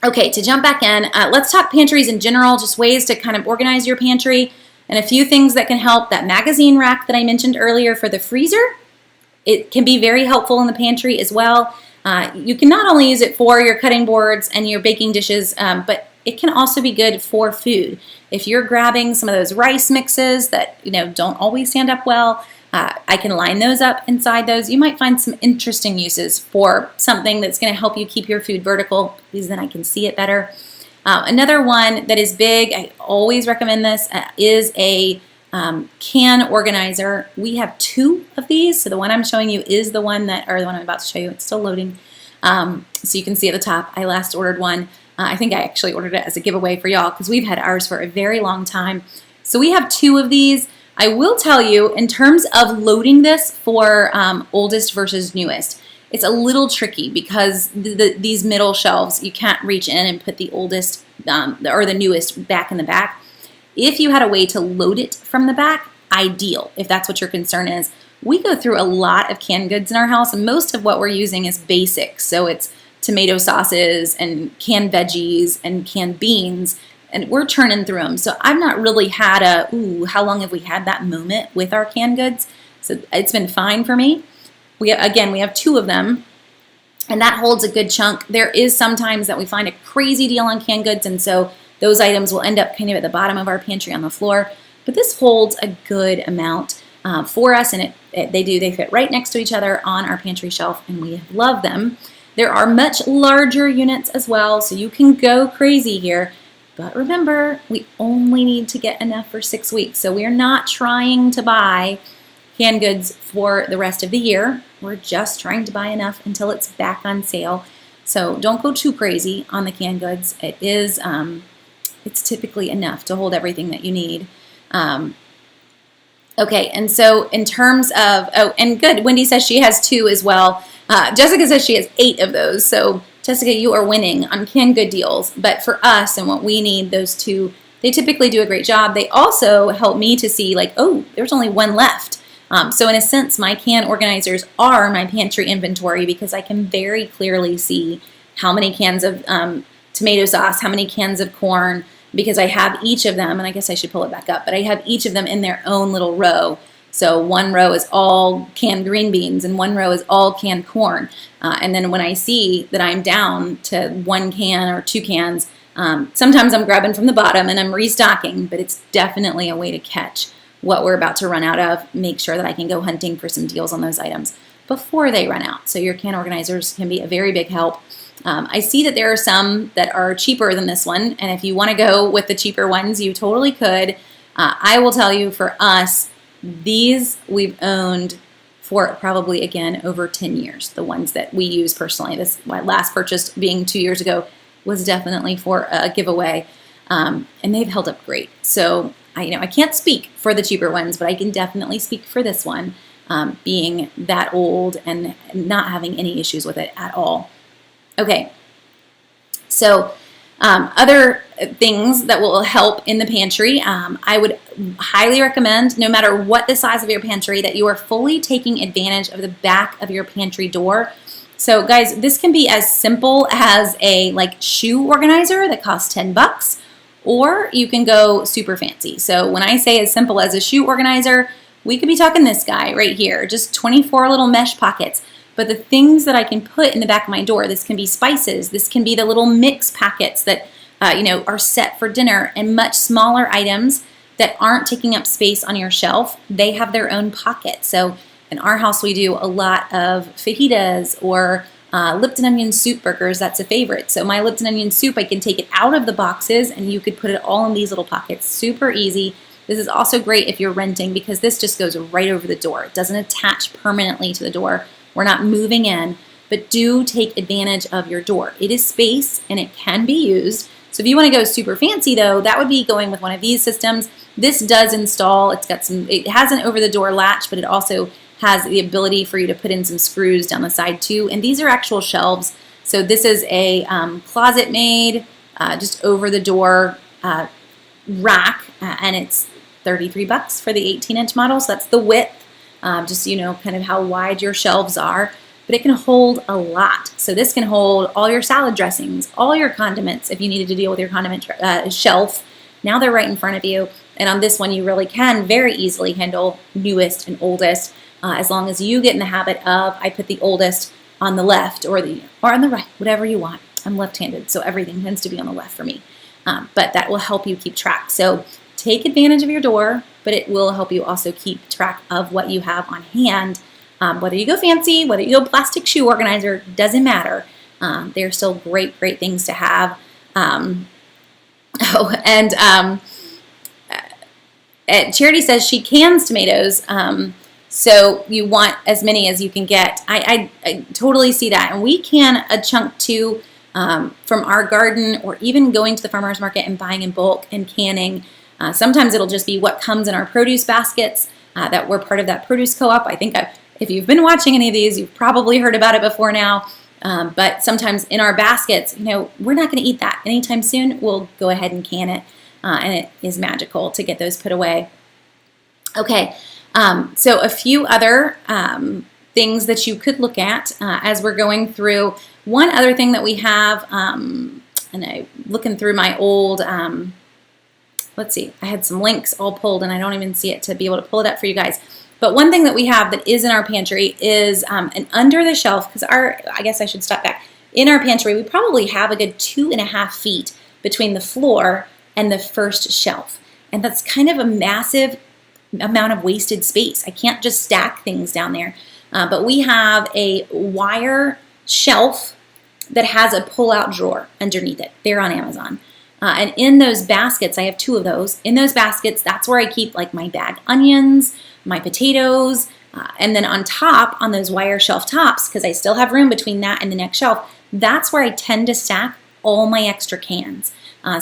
Okay, to jump back in, let's talk pantries in general, just ways to kind of organize your pantry and a few things that can help. That magazine rack that I mentioned earlier for the freezer, it can be very helpful in the pantry as well. You can not only use it for your cutting boards and your baking dishes, but it can also be good for food. If you're grabbing some of those rice mixes that don't always stand up well, I can line those up inside those. You might find some interesting uses for something that's going to help you keep your food vertical, because then I can see it better. Another one that is big, I always recommend this, is a can organizer. We have 2 of these. So the one I'm showing you is the one or the one I'm about to show you. It's still loading. So you can see at the top, I last ordered one. I think I actually ordered it as a giveaway for y'all because we've had ours for a very long time. So we have 2 of these. I will tell you, in terms of loading this for oldest versus newest, it's a little tricky because these middle shelves, you can't reach in and put the oldest or the newest back in the back. If you had a way to load it from the back, ideal, if that's what your concern is. We go through a lot of canned goods in our house, and most of what we're using is basic. So it's tomato sauces and canned veggies and canned beans, and we're churning through them. So I've not really had how long have we had that moment with our canned goods? So it's been fine for me. We have 2 of them, and that holds a good chunk. There is sometimes that we find a crazy deal on canned goods, and so those items will end up kind of at the bottom of our pantry on the floor. But this holds a good amount for us, and they fit right next to each other on our pantry shelf, and we love them. There are much larger units as well, so you can go crazy here. But remember, we only need to get enough for 6 weeks. So we're not trying to buy canned goods for the rest of the year. We're just trying to buy enough until it's back on sale. So don't go too crazy on the canned goods. It is, it's typically enough to hold everything that you need. Okay, and so in terms of, and good, Wendy says she has 2 as well. Jessica says she has 8 of those. So Jessica, you are winning on canned good deals. But for us and what we need, those 2, they typically do a great job. They also help me to see there's only 1 left. So in a sense, my can organizers are my pantry inventory because I can very clearly see how many cans of tomato sauce, how many cans of corn, because I have each of them, and I guess I should pull it back up, but I have each of them in their own little row. So 1 row is all canned green beans and 1 row is all canned corn. And then when I see that I'm down to 1 can or 2 cans, Sometimes I'm grabbing from the bottom and I'm restocking, but it's definitely a way to catch what we're about to run out of. Make sure that I can go hunting for some deals on those items before they run out. So your can organizers can be a very big help. I see that there are some that are cheaper than this one, and if you want to go with the cheaper ones, you totally could. I will tell you, for us, these we've owned for probably, again, over 10 years. The ones that we use personally. This, my last purchase being 2 years ago, was definitely for a giveaway, and they've held up great. So I can't speak for the cheaper ones, but I can definitely speak for this one, being that old and not having any issues with it at all. Okay, so other things that will help in the pantry, I would highly recommend, no matter what the size of your pantry, that you are fully taking advantage of the back of your pantry door. So guys, this can be as simple as a shoe organizer that costs $10, or you can go super fancy. So when I say as simple as a shoe organizer, we could be talking this guy right here, just 24 little mesh pockets. But the things that I can put in the back of my door, this can be spices, this can be the little mix packets that are set for dinner, and much smaller items that aren't taking up space on your shelf. They have their own pocket. So in our house, we do a lot of fajitas or Lipton onion soup burgers. That's a favorite. So my Lipton onion soup, I can take it out of the boxes and you could put it all in these little pockets. Super easy. This is also great if you're renting, because this just goes right over the door. It doesn't attach permanently to the door. We're not moving in, but do take advantage of your door. It is space and it can be used. So if you want to go super fancy though, that would be going with one of these systems. This does install, it has an over the door latch, but it also has the ability for you to put in some screws down the side too. And these are actual shelves. So this is a closet made, just over the door rack, and it's $33 for the 18-inch model. So that's the width. Just so you know kind of how wide your shelves are, but it can hold a lot. So this can hold all your salad dressings, all your condiments if you needed to deal with your condiment shelf. Now they're right in front of you, and on this one you really can very easily handle newest and oldest, as long as you get in the habit of, I put the oldest on the left or on the right, whatever you want. I'm left-handed, so everything tends to be on the left for me, but that will help you keep track. So take advantage of your door, but it will help you also keep track of what you have on hand. Whether you go fancy, whether you go plastic shoe organizer, doesn't matter. They're still great things to have. Charity says she cans tomatoes, so you want as many as you can get. I totally see that, and we can a chunk too from our garden, or even going to the farmer's market and buying in bulk and canning. Sometimes it'll just be what comes in our produce baskets, that we're part of that produce co-op. I think if you've been watching any of these, you've probably heard about it before now. But sometimes in our baskets, we're not going to eat that anytime soon. We'll go ahead and can it, and it is magical to get those put away. Okay, so a few other things that you could look at as we're going through. One other thing that we have, and I'm looking through my old... let's see, I had some links all pulled and I don't even see it to be able to pull it up for you guys. But one thing that we have that is in our pantry is an under the shelf, because I guess I should step back. In our pantry, we probably have a good 2.5 feet between the floor and the first shelf. And that's kind of a massive amount of wasted space. I can't just stack things down there. But we have a wire shelf that has a pull-out drawer underneath it. They're on Amazon. And in those baskets, I have 2 of those. In those baskets, that's where I keep my bagged onions, my potatoes, and then on top, on those wire shelf tops, because I still have room between that and the next shelf, that's where I tend to stack all my extra cans.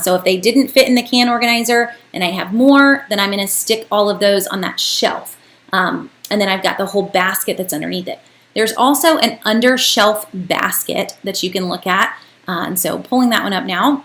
So if they didn't fit in the can organizer and I have more, then I'm going to stick all of those on that shelf. And then I've got the whole basket that's underneath it. There's also an under shelf basket that you can look at. And so pulling that one up now.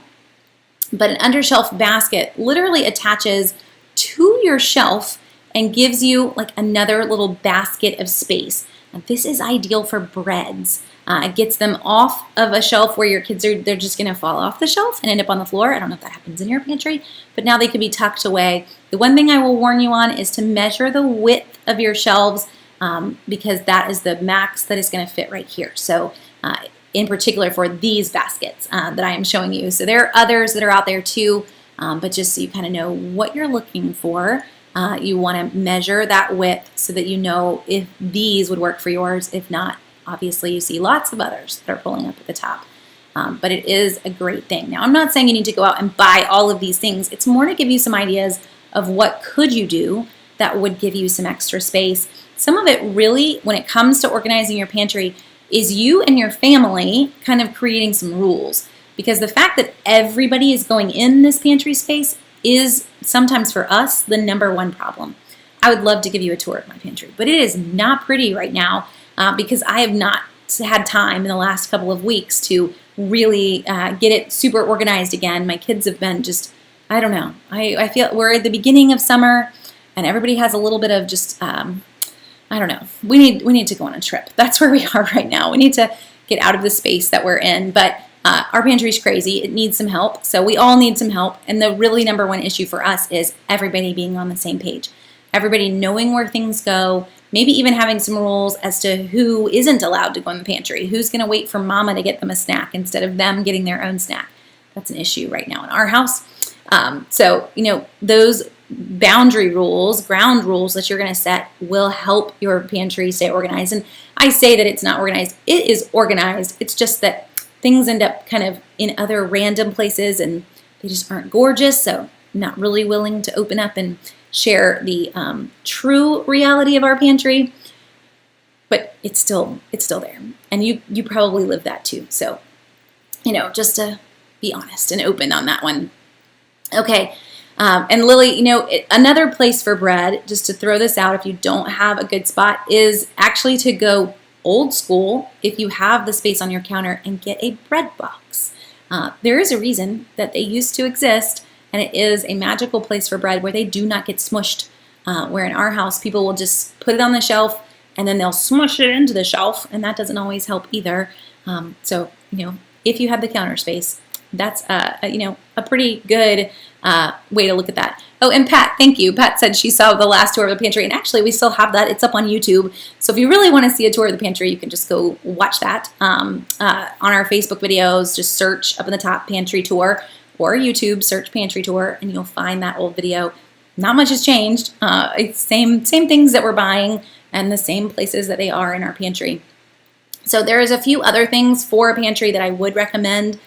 But an under shelf basket literally attaches to your shelf and gives you another little basket of space. Now, this is ideal for breads. It gets them off of a shelf where your kids they're just going to fall off the shelf and end up on the floor. I don't know if that happens in your pantry, but now they could be tucked away. The one thing I will warn you on is to measure the width of your shelves, because that is the max that is going to fit right here. So in particular for these baskets that I am showing you. So there are others that are out there too, but just so you kind of know what you're looking for, you want to measure that width so that you know if these would work for yours. If not, obviously you see lots of others that are pulling up at the top. But it is a great thing. Now, I'm not saying you need to go out and buy all of these things. It's more to give you some ideas of what could you do that would give you some extra space. Some of it really, when it comes to organizing your pantry, is you and your family kind of creating some rules. Because the fact that everybody is going in this pantry space is sometimes for us the #1 problem. I would love to give you a tour of my pantry, but it is not pretty right now because I have not had time in the last couple of weeks to really get it super organized again. My kids have been just, I don't know. I feel we're at the beginning of summer and everybody has a little bit of just, I don't know. We need to go on a trip. That's where we are right now. We need to get out of the space that we're in. But our pantry's crazy. It needs some help. So we all need some help. And the really #1 issue for us is everybody being on the same page. Everybody knowing where things go, maybe even having some rules as to who isn't allowed to go in the pantry, who's going to wait for mama to get them a snack instead of them getting their own snack. That's an issue right now in our house. So, those boundary rules, ground rules that you're going to set will help your pantry stay organized. And I say that it's not organized. It is organized. It's just that things end up kind of in other random places and they just aren't gorgeous. So I'm not really willing to open up and share the true reality of our pantry, but it's still there, and you probably live that too. So, just to be honest and open on that one. Okay, and Lily, another place for bread, just to throw this out, if you don't have a good spot, is actually to go old school. If you have the space on your counter, and get a bread box. There is a reason that they used to exist. And it is a magical place for bread where they do not get smushed. Where in our house, people will just put it on the shelf and then they'll smush it into the shelf. And that doesn't always help either. So, if you have the counter space, that's, a pretty good way to look at that. Oh, and Pat, thank you. Pat said she saw the last tour of the pantry. And actually, we still have that. It's up on YouTube. So if you really want to see a tour of the pantry, you can just go watch that on our Facebook videos. Just search up in the top Pantry Tour. Or YouTube, search Pantry Tour, and you'll find that old video. Not much has changed. It's same things that we're buying and the same places that they are in our pantry. So there is a few other things for a pantry that I would recommend.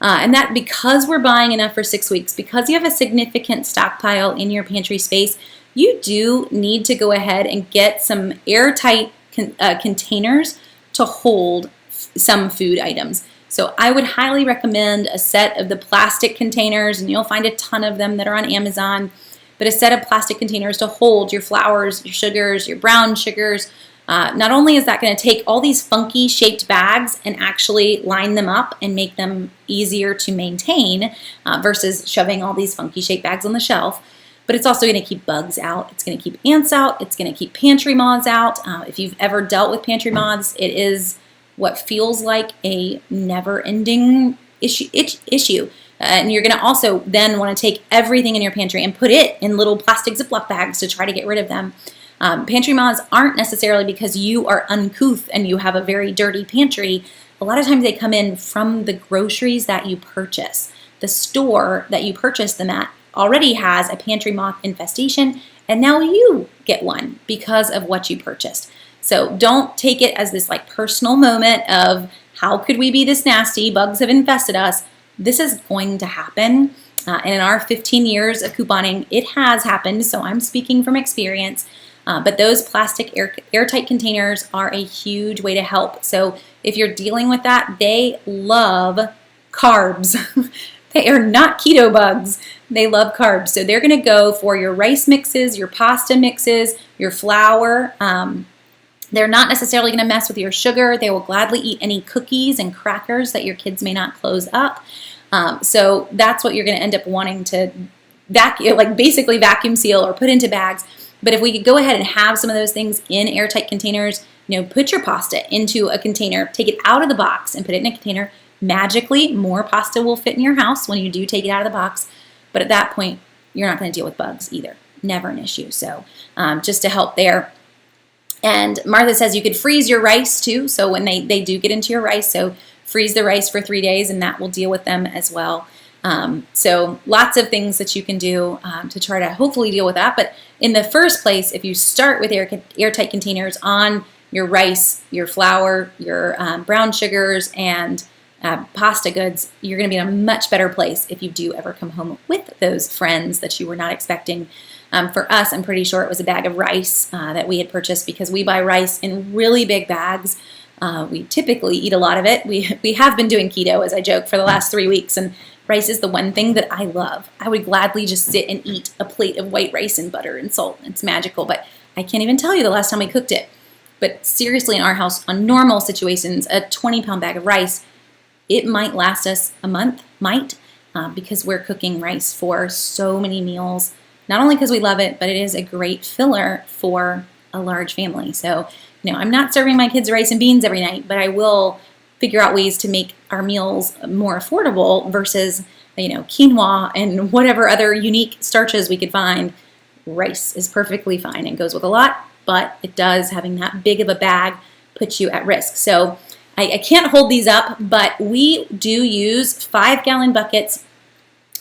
And that because we're buying enough for 6 weeks, because you have a significant stockpile in your pantry space, you do need to go ahead and get some airtight containers to hold some food items. So I would highly recommend a set of the plastic containers, and you'll find a ton of them that are on Amazon, but a set of plastic containers to hold your flours, your sugars, your brown sugars. Not only is that going to take all these funky shaped bags and actually line them up and make them easier to maintain versus shoving all these funky shaped bags on the shelf, but it's also going to keep bugs out. It's going to keep ants out. It's going to keep pantry moths out. If you've ever dealt with pantry moths, it is what feels like a never-ending issue. And you're going to also then want to take everything in your pantry and put it in little plastic Ziploc bags to try to get rid of them. Pantry moths aren't necessarily because you are uncouth and you have a very dirty pantry. A lot of times they come in from the groceries that you purchase. The store that you purchase them at already has a pantry moth infestation, and now you get one because of what you purchased. So don't take it as this personal moment of how could we be this nasty? Bugs have infested us. This is going to happen. And in our 15 years of couponing, it has happened. So I'm speaking from experience. But those plastic airtight containers are a huge way to help. So if you're dealing with that, they love carbs. They are not keto bugs. They love carbs. So they're going to go for your rice mixes, your pasta mixes, your flour. They're not necessarily going to mess with your sugar. They will gladly eat any cookies and crackers that your kids may not close up. So that's what you're going to end up wanting to basically vacuum seal or put into bags. But if we could go ahead and have some of those things in airtight containers, put your pasta into a container, take it out of the box and put it in a container. Magically, more pasta will fit in your house when you do take it out of the box. But at that point, you're not going to deal with bugs either. Never an issue. So just to help there. And Martha says you could freeze your rice too. So when they do get into your rice, so freeze the rice for 3 days, and that will deal with them as well. So lots of things that you can do to try to hopefully deal with that. But in the first place, if you start with airtight containers on your rice, your flour, your brown sugars, and pasta goods, you're going to be in a much better place if you do ever come home with those friends that you were not expecting. For us, I'm pretty sure it was a bag of rice that we had purchased, because we buy rice in really big bags. We typically eat a lot of it. We have been doing keto, as I joke, for the last 3 weeks, and rice is the one thing that I love. I would gladly just sit and eat a plate of white rice and butter and salt. It's magical, but I can't even tell you the last time we cooked it. But seriously, in our house, on normal situations, a 20-pound bag of rice, it might last us a month, because we're cooking rice for so many meals, not only because we love it, but it is a great filler for a large family. So, I'm not serving my kids rice and beans every night, but I will figure out ways to make our meals more affordable versus, quinoa and whatever other unique starches we could find. Rice is perfectly fine and goes with a lot, but it does, having that big of a bag, put you at risk. So I can't hold these up, but we do use 5-gallon buckets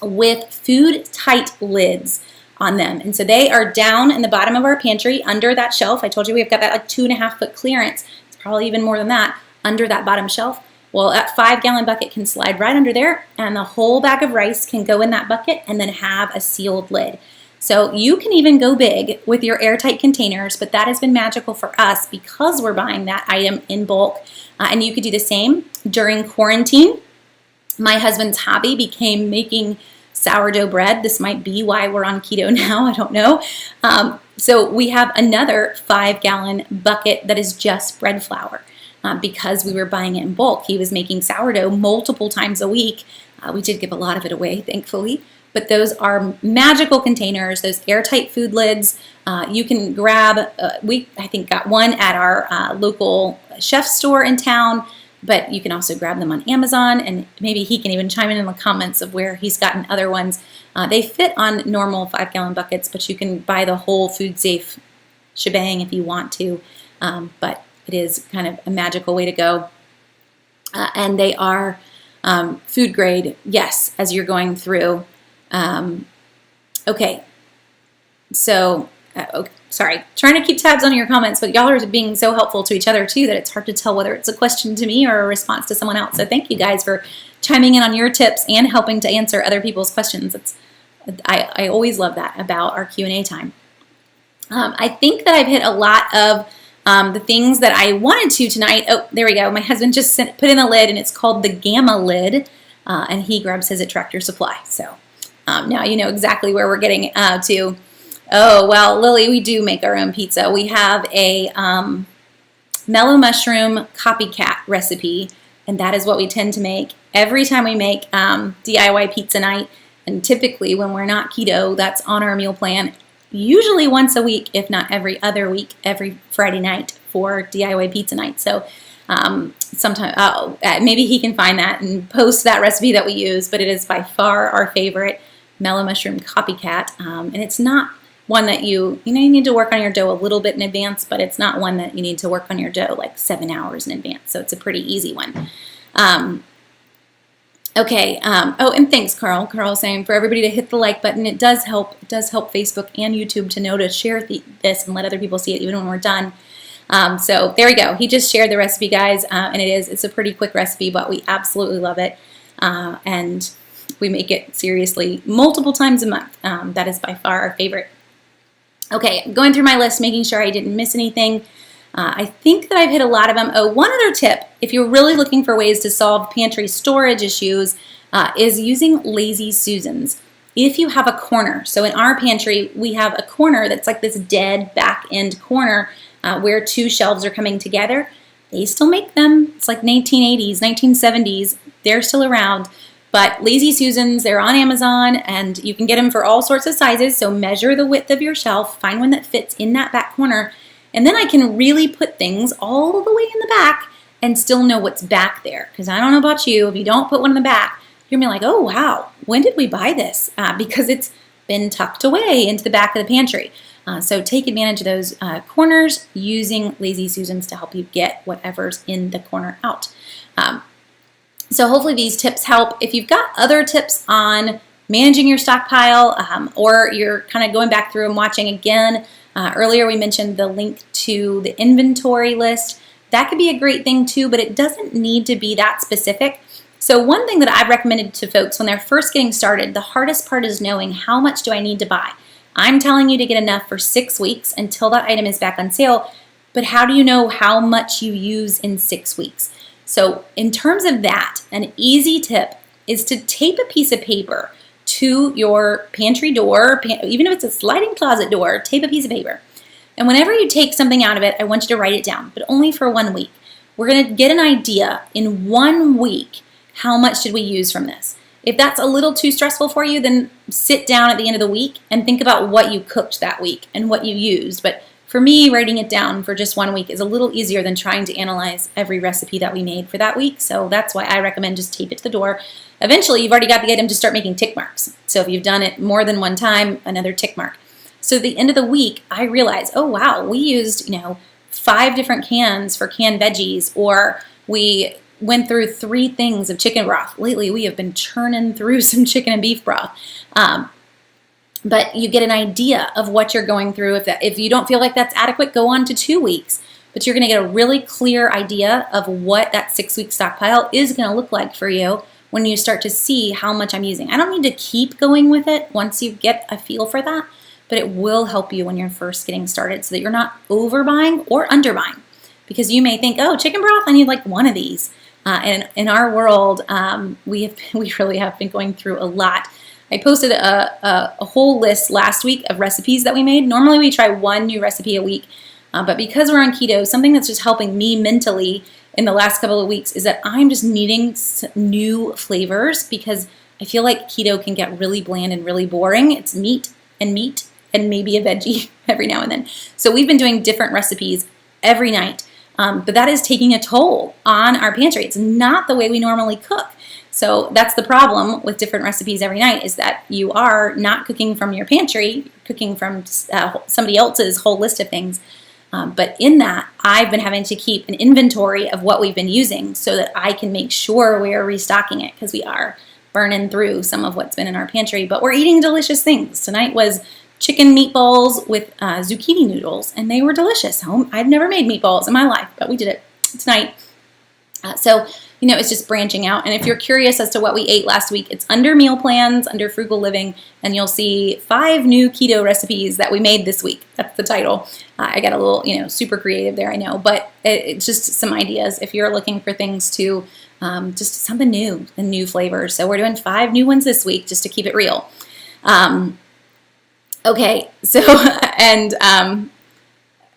with food tight lids on them. And so they are down in the bottom of our pantry under that shelf. I told you we've got that like 2.5-foot clearance. It's probably even more than that under that bottom shelf. Well, that 5-gallon bucket can slide right under there, and the whole bag of rice can go in that bucket and then have a sealed lid. So you can even go big with your airtight containers, but that has been magical for us because we're buying that item in bulk. And you could do the same during quarantine. My husband's hobby became making sourdough bread. This might be why we're on keto now. I don't know. So we have another 5-gallon bucket that is just bread flour because we were buying it in bulk. He was making sourdough multiple times a week. We did give a lot of it away, thankfully. But those are magical containers, those airtight food lids. You can grab, I think got one at our local chef store in town, but you can also grab them on Amazon, and maybe he can even chime in the comments of where he's gotten other ones. They fit on normal 5-gallon buckets, but you can buy the whole food safe shebang if you want to. But it is kind of a magical way to go. And they are food grade, yes, as you're going through. Okay, so, sorry, trying to keep tabs on your comments, but y'all are being so helpful to each other too that it's hard to tell whether it's a question to me or a response to someone else. So thank you guys for chiming in on your tips and helping to answer other people's questions. I always love that about our Q&A time. I think that I've hit a lot of the things that I wanted to tonight. Oh, there we go. My husband just put in the lid, and it's called the Gamma lid, and he grabs his at Tractor Supply. So now you know exactly where we're getting to. Oh, well, Lily, we do make our own pizza. We have a mellow mushroom copycat recipe, and that is what we tend to make every time we make DIY pizza night. And typically when we're not keto, that's on our meal plan, usually once a week, if not every other week, every Friday night for DIY pizza night. So sometime maybe he can find that and post that recipe that we use, but it is by far our favorite mellow mushroom copycat. And it's not one that you need to work on your dough a little bit in advance, but it's not one that you need to work on your dough like 7 hours in advance. So it's a pretty easy one. Okay. Oh, and thanks, Carl. Carl's saying for everybody to hit the like button. It does help. It does help Facebook and YouTube to know to share this and let other people see it even when we're done. So there we go. He just shared the recipe, guys, and it's a pretty quick recipe, but we absolutely love it. And we make it seriously multiple times a month. That is by far our favorite. Okay, going through my list, making sure I didn't miss anything. I think that I've hit a lot of them. Oh, one other tip, if you're really looking for ways to solve pantry storage issues, is using Lazy Susans. If you have a corner, so in our pantry, we have a corner that's like this dead back end corner where two shelves are coming together. They still make them. It's like 1980s, 1970s. They're still around. But Lazy Susans, they're on Amazon, and you can get them for all sorts of sizes. So measure the width of your shelf, find one that fits in that back corner, and then I can really put things all the way in the back and still know what's back there. Because I don't know about you, if you don't put one in the back, you're going to be like, oh, wow, when did we buy this? Because it's been tucked away into the back of the pantry. So take advantage of those corners using Lazy Susans to help you get whatever's in the corner out. So hopefully these tips help. If you've got other tips on managing your stockpile, or you're kind of going back through and watching again, earlier we mentioned the link to the inventory list. That could be a great thing too, but it doesn't need to be that specific. So one thing that I've recommended to folks when they're first getting started, the hardest part is knowing how much do I need to buy. I'm telling you to get enough for 6 weeks until that item is back on sale, but how do you know how much you use in 6 weeks? So in terms of that, an easy tip is to tape a piece of paper to your pantry door, even if it's a sliding closet door, tape a piece of paper. And whenever you take something out of it, I want you to write it down, but only for 1 week. We're going to get an idea in 1 week, how much did we use from this? If that's a little too stressful for you, then sit down at the end of the week and think about what you cooked that week and what you used. But for me, writing it down for just 1 week is a little easier than trying to analyze every recipe that we made for that week. So that's why I recommend just tape it to the door. Eventually, you've already got the item to start making tick marks. So if you've done it more than one time, another tick mark. So at the end of the week, I realized, oh wow, we used 5 different cans for canned veggies, or we went through 3 things of chicken broth. Lately, we have been churning through some chicken and beef broth. But you get an idea of what you're going through. If you don't feel like that's adequate, go on to 2 weeks. But you're going to get a really clear idea of what that 6-week stockpile is going to look like for you when you start to see how much I'm using. I don't need to keep going with it once you get a feel for that, but it will help you when you're first getting started so that you're not overbuying or underbuying. Because you may think, oh, chicken broth, I need like 1 of these. And in our world, we really have been going through a lot. I posted a whole list last week of recipes that we made. Normally we try 1 new recipe a week, but because we're on keto, something that's just helping me mentally in the last couple of weeks is that I'm just needing new flavors, because I feel like keto can get really bland and really boring. It's meat and maybe a veggie every now and then. So we've been doing different recipes every night, but that is taking a toll on our pantry. It's not the way we normally cook. So that's the problem with different recipes every night, is that you are not cooking from your pantry, you're cooking from somebody else's whole list of things. But in that, I've been having to keep an inventory of what we've been using so that I can make sure we are restocking it, because we are burning through some of what's been in our pantry. But we're eating delicious things. Tonight was chicken meatballs with zucchini noodles, and they were delicious. I've never made meatballs in my life, but we did it tonight. So it's just branching out. And if you're curious as to what we ate last week, it's under meal plans, under frugal living, and you'll see 5 new keto recipes that we made this week. That's the title. I got a little, super creative there, I know, but it's just some ideas if you're looking for things to just something new and new flavors. So we're doing 5 new ones this week just to keep it real. Okay, so, and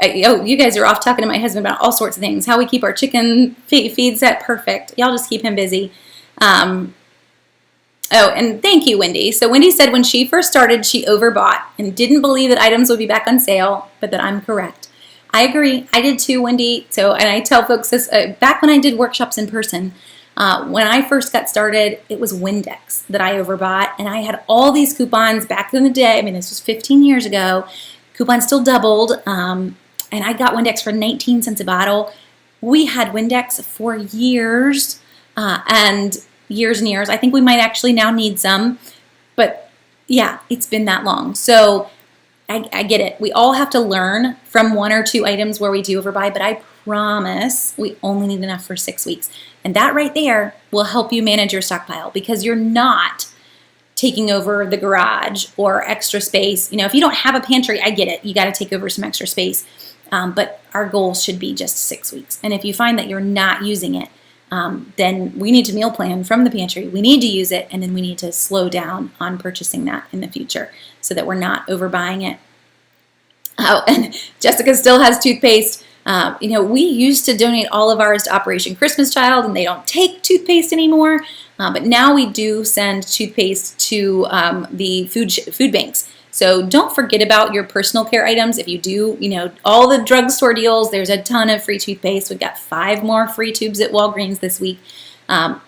you guys are off talking to my husband about all sorts of things, how we keep our chicken feed set perfect. Y'all just keep him busy. Oh, and thank you, Wendy. So Wendy said when she first started, she overbought and didn't believe that items would be back on sale, but that I'm correct. I agree. I did too, Wendy. So, and I tell folks this, back when I did workshops in person, when I first got started, it was Windex that I overbought, and I had all these coupons back in the day. I mean, this was 15 years ago. Coupons still doubled, and I got Windex for 19 cents a bottle. We had Windex for years, and years. I think we might actually now need some, but yeah, it's been that long. So I get it. We all have to learn from 1 or 2 items where we do overbuy, but I promise we only need enough for 6 weeks. And that right there will help you manage your stockpile, because you're not taking over the garage or extra space. If you don't have a pantry, I get it. You got to take over some extra space. But our goal should be just 6 weeks. And if you find that you're not using it, then we need to meal plan from the pantry. We need to use it, and then we need to slow down on purchasing that in the future so that we're not overbuying it. Oh, and Jessica still has toothpaste. We used to donate all of ours to Operation Christmas Child, and they don't take toothpaste anymore. But now we do send toothpaste to the food banks. So don't forget about your personal care items. If you do, all the drugstore deals, there's a ton of free toothpaste. We've got 5 more free tubes at Walgreens this week.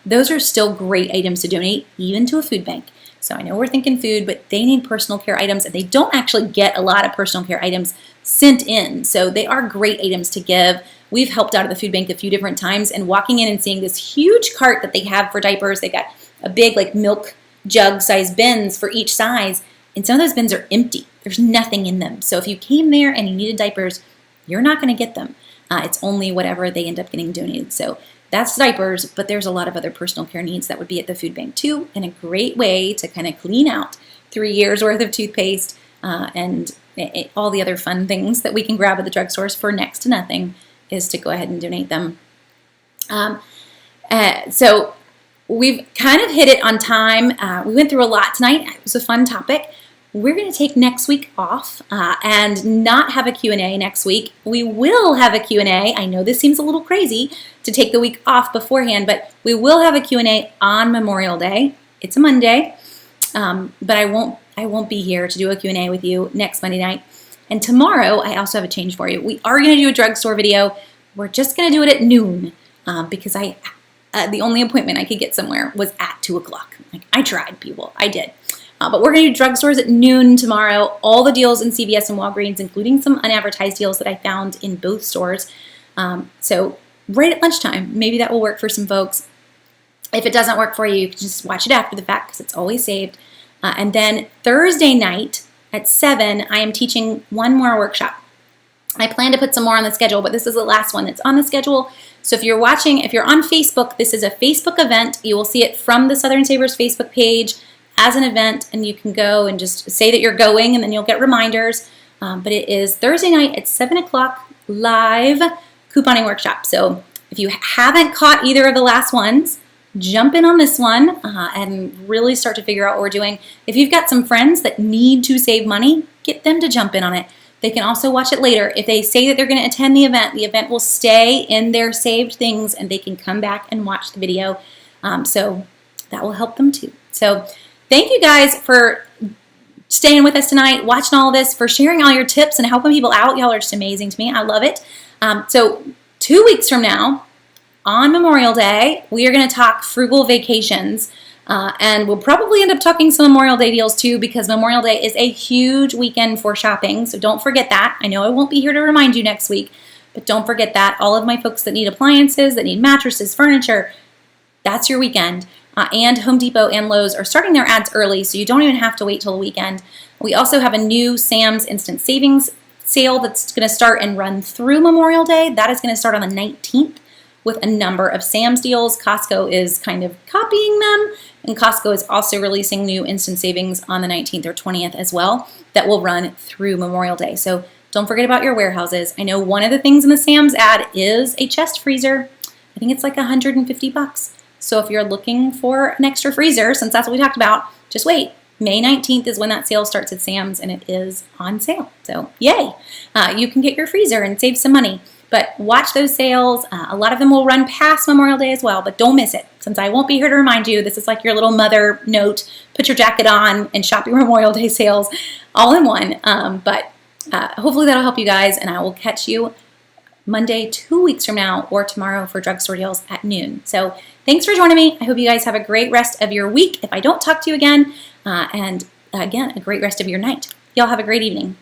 Those are still great items to donate, even to a food bank. So I know we're thinking food, but they need personal care items, and they don't actually get a lot of personal care items sent in. So they are great items to give we've helped out at the food bank a few different times, and walking in and seeing this huge cart that they have for diapers. They got a big like milk jug size bins for each size, and some of those bins are empty. There's nothing in them. So if you came there and you needed diapers, you're not going to get them. It's only whatever they end up getting donated. So that's diapers, but there's a lot of other personal care needs that would be at the food bank too, and a great way to kind of clean out 3 years worth of toothpaste and all the other fun things that we can grab at the drugstores for next to nothing is to go ahead and donate them. So we've kind of hit it on time. We went through a lot tonight. It was a fun topic. We're going to take next week off and not have a Q&A next week. We will have a Q&A. I know this seems a little crazy to take the week off beforehand, but we will have a Q&A on Memorial Day. It's a Monday, but I won't be here to do a Q&A with you next Monday night. And tomorrow, I also have a change for you. We are going to do a drugstore video. We're just going to do it at noon because the only appointment I could get somewhere was at 2 o'clock. Like, I tried, people. I did. But we're going to do drugstores at noon tomorrow. All the deals in CVS and Walgreens, including some unadvertised deals that I found in both stores. So right at lunchtime, maybe that will work for some folks. If it doesn't work for you, you can just watch it after the fact because it's always saved. And then Thursday night at 7, I am teaching one more workshop. I plan to put some more on the schedule, but this is the last one that's on the schedule. So if you're watching, if you're on Facebook, this is a Facebook event. You will see it from the Southern Savers Facebook page as an event, and you can go and just say that you're going, and then you'll get reminders. But it is Thursday night at 7 o'clock, live couponing workshop. So if you haven't caught either of the last ones, jump in on this one and really start to figure out what we're doing. If you've got some friends that need to save money, get them to jump in on it. They can also watch it later. If they say that they're going to attend the event will stay in their saved things, and they can come back and watch the video. So that will help them too. So thank you guys for staying with us tonight, watching all this, for sharing all your tips and helping people out. Y'all are just amazing to me. I love it. So 2 weeks from now, on Memorial Day, we are going to talk frugal vacations. And we'll probably end up talking some Memorial Day deals too, because Memorial Day is a huge weekend for shopping. So don't forget that. I know I won't be here to remind you next week, but don't forget that. All of my folks that need appliances, that need mattresses, furniture, that's your weekend. And Home Depot and Lowe's are starting their ads early, so you don't even have to wait till the weekend. We also have a new Sam's Instant Savings sale that's going to start and run through Memorial Day. That is going to start on the 19th with a number of Sam's deals. Costco is kind of copying them, and Costco is also releasing new Instant Savings on the 19th or 20th as well that will run through Memorial Day. So don't forget about your warehouses. I know one of the things in the Sam's ad is a chest freezer. I think it's like $150. So if you're looking for an extra freezer, since that's what we talked about, just wait. May 19th is when that sale starts at Sam's, and it is on sale. So yay! You can get your freezer and save some money. But watch those sales. A lot of them will run past Memorial Day as well, but don't miss it. Since I won't be here to remind you, this is like your little mother note. Put your jacket on and shop your Memorial Day sales all in one. But hopefully that'll help you guys, and I will catch you Monday 2 weeks from now or tomorrow for drugstore deals at noon. So thanks for joining me. I hope you guys have a great rest of your week if I don't talk to you again. And again, a great rest of your night. Y'all have a great evening.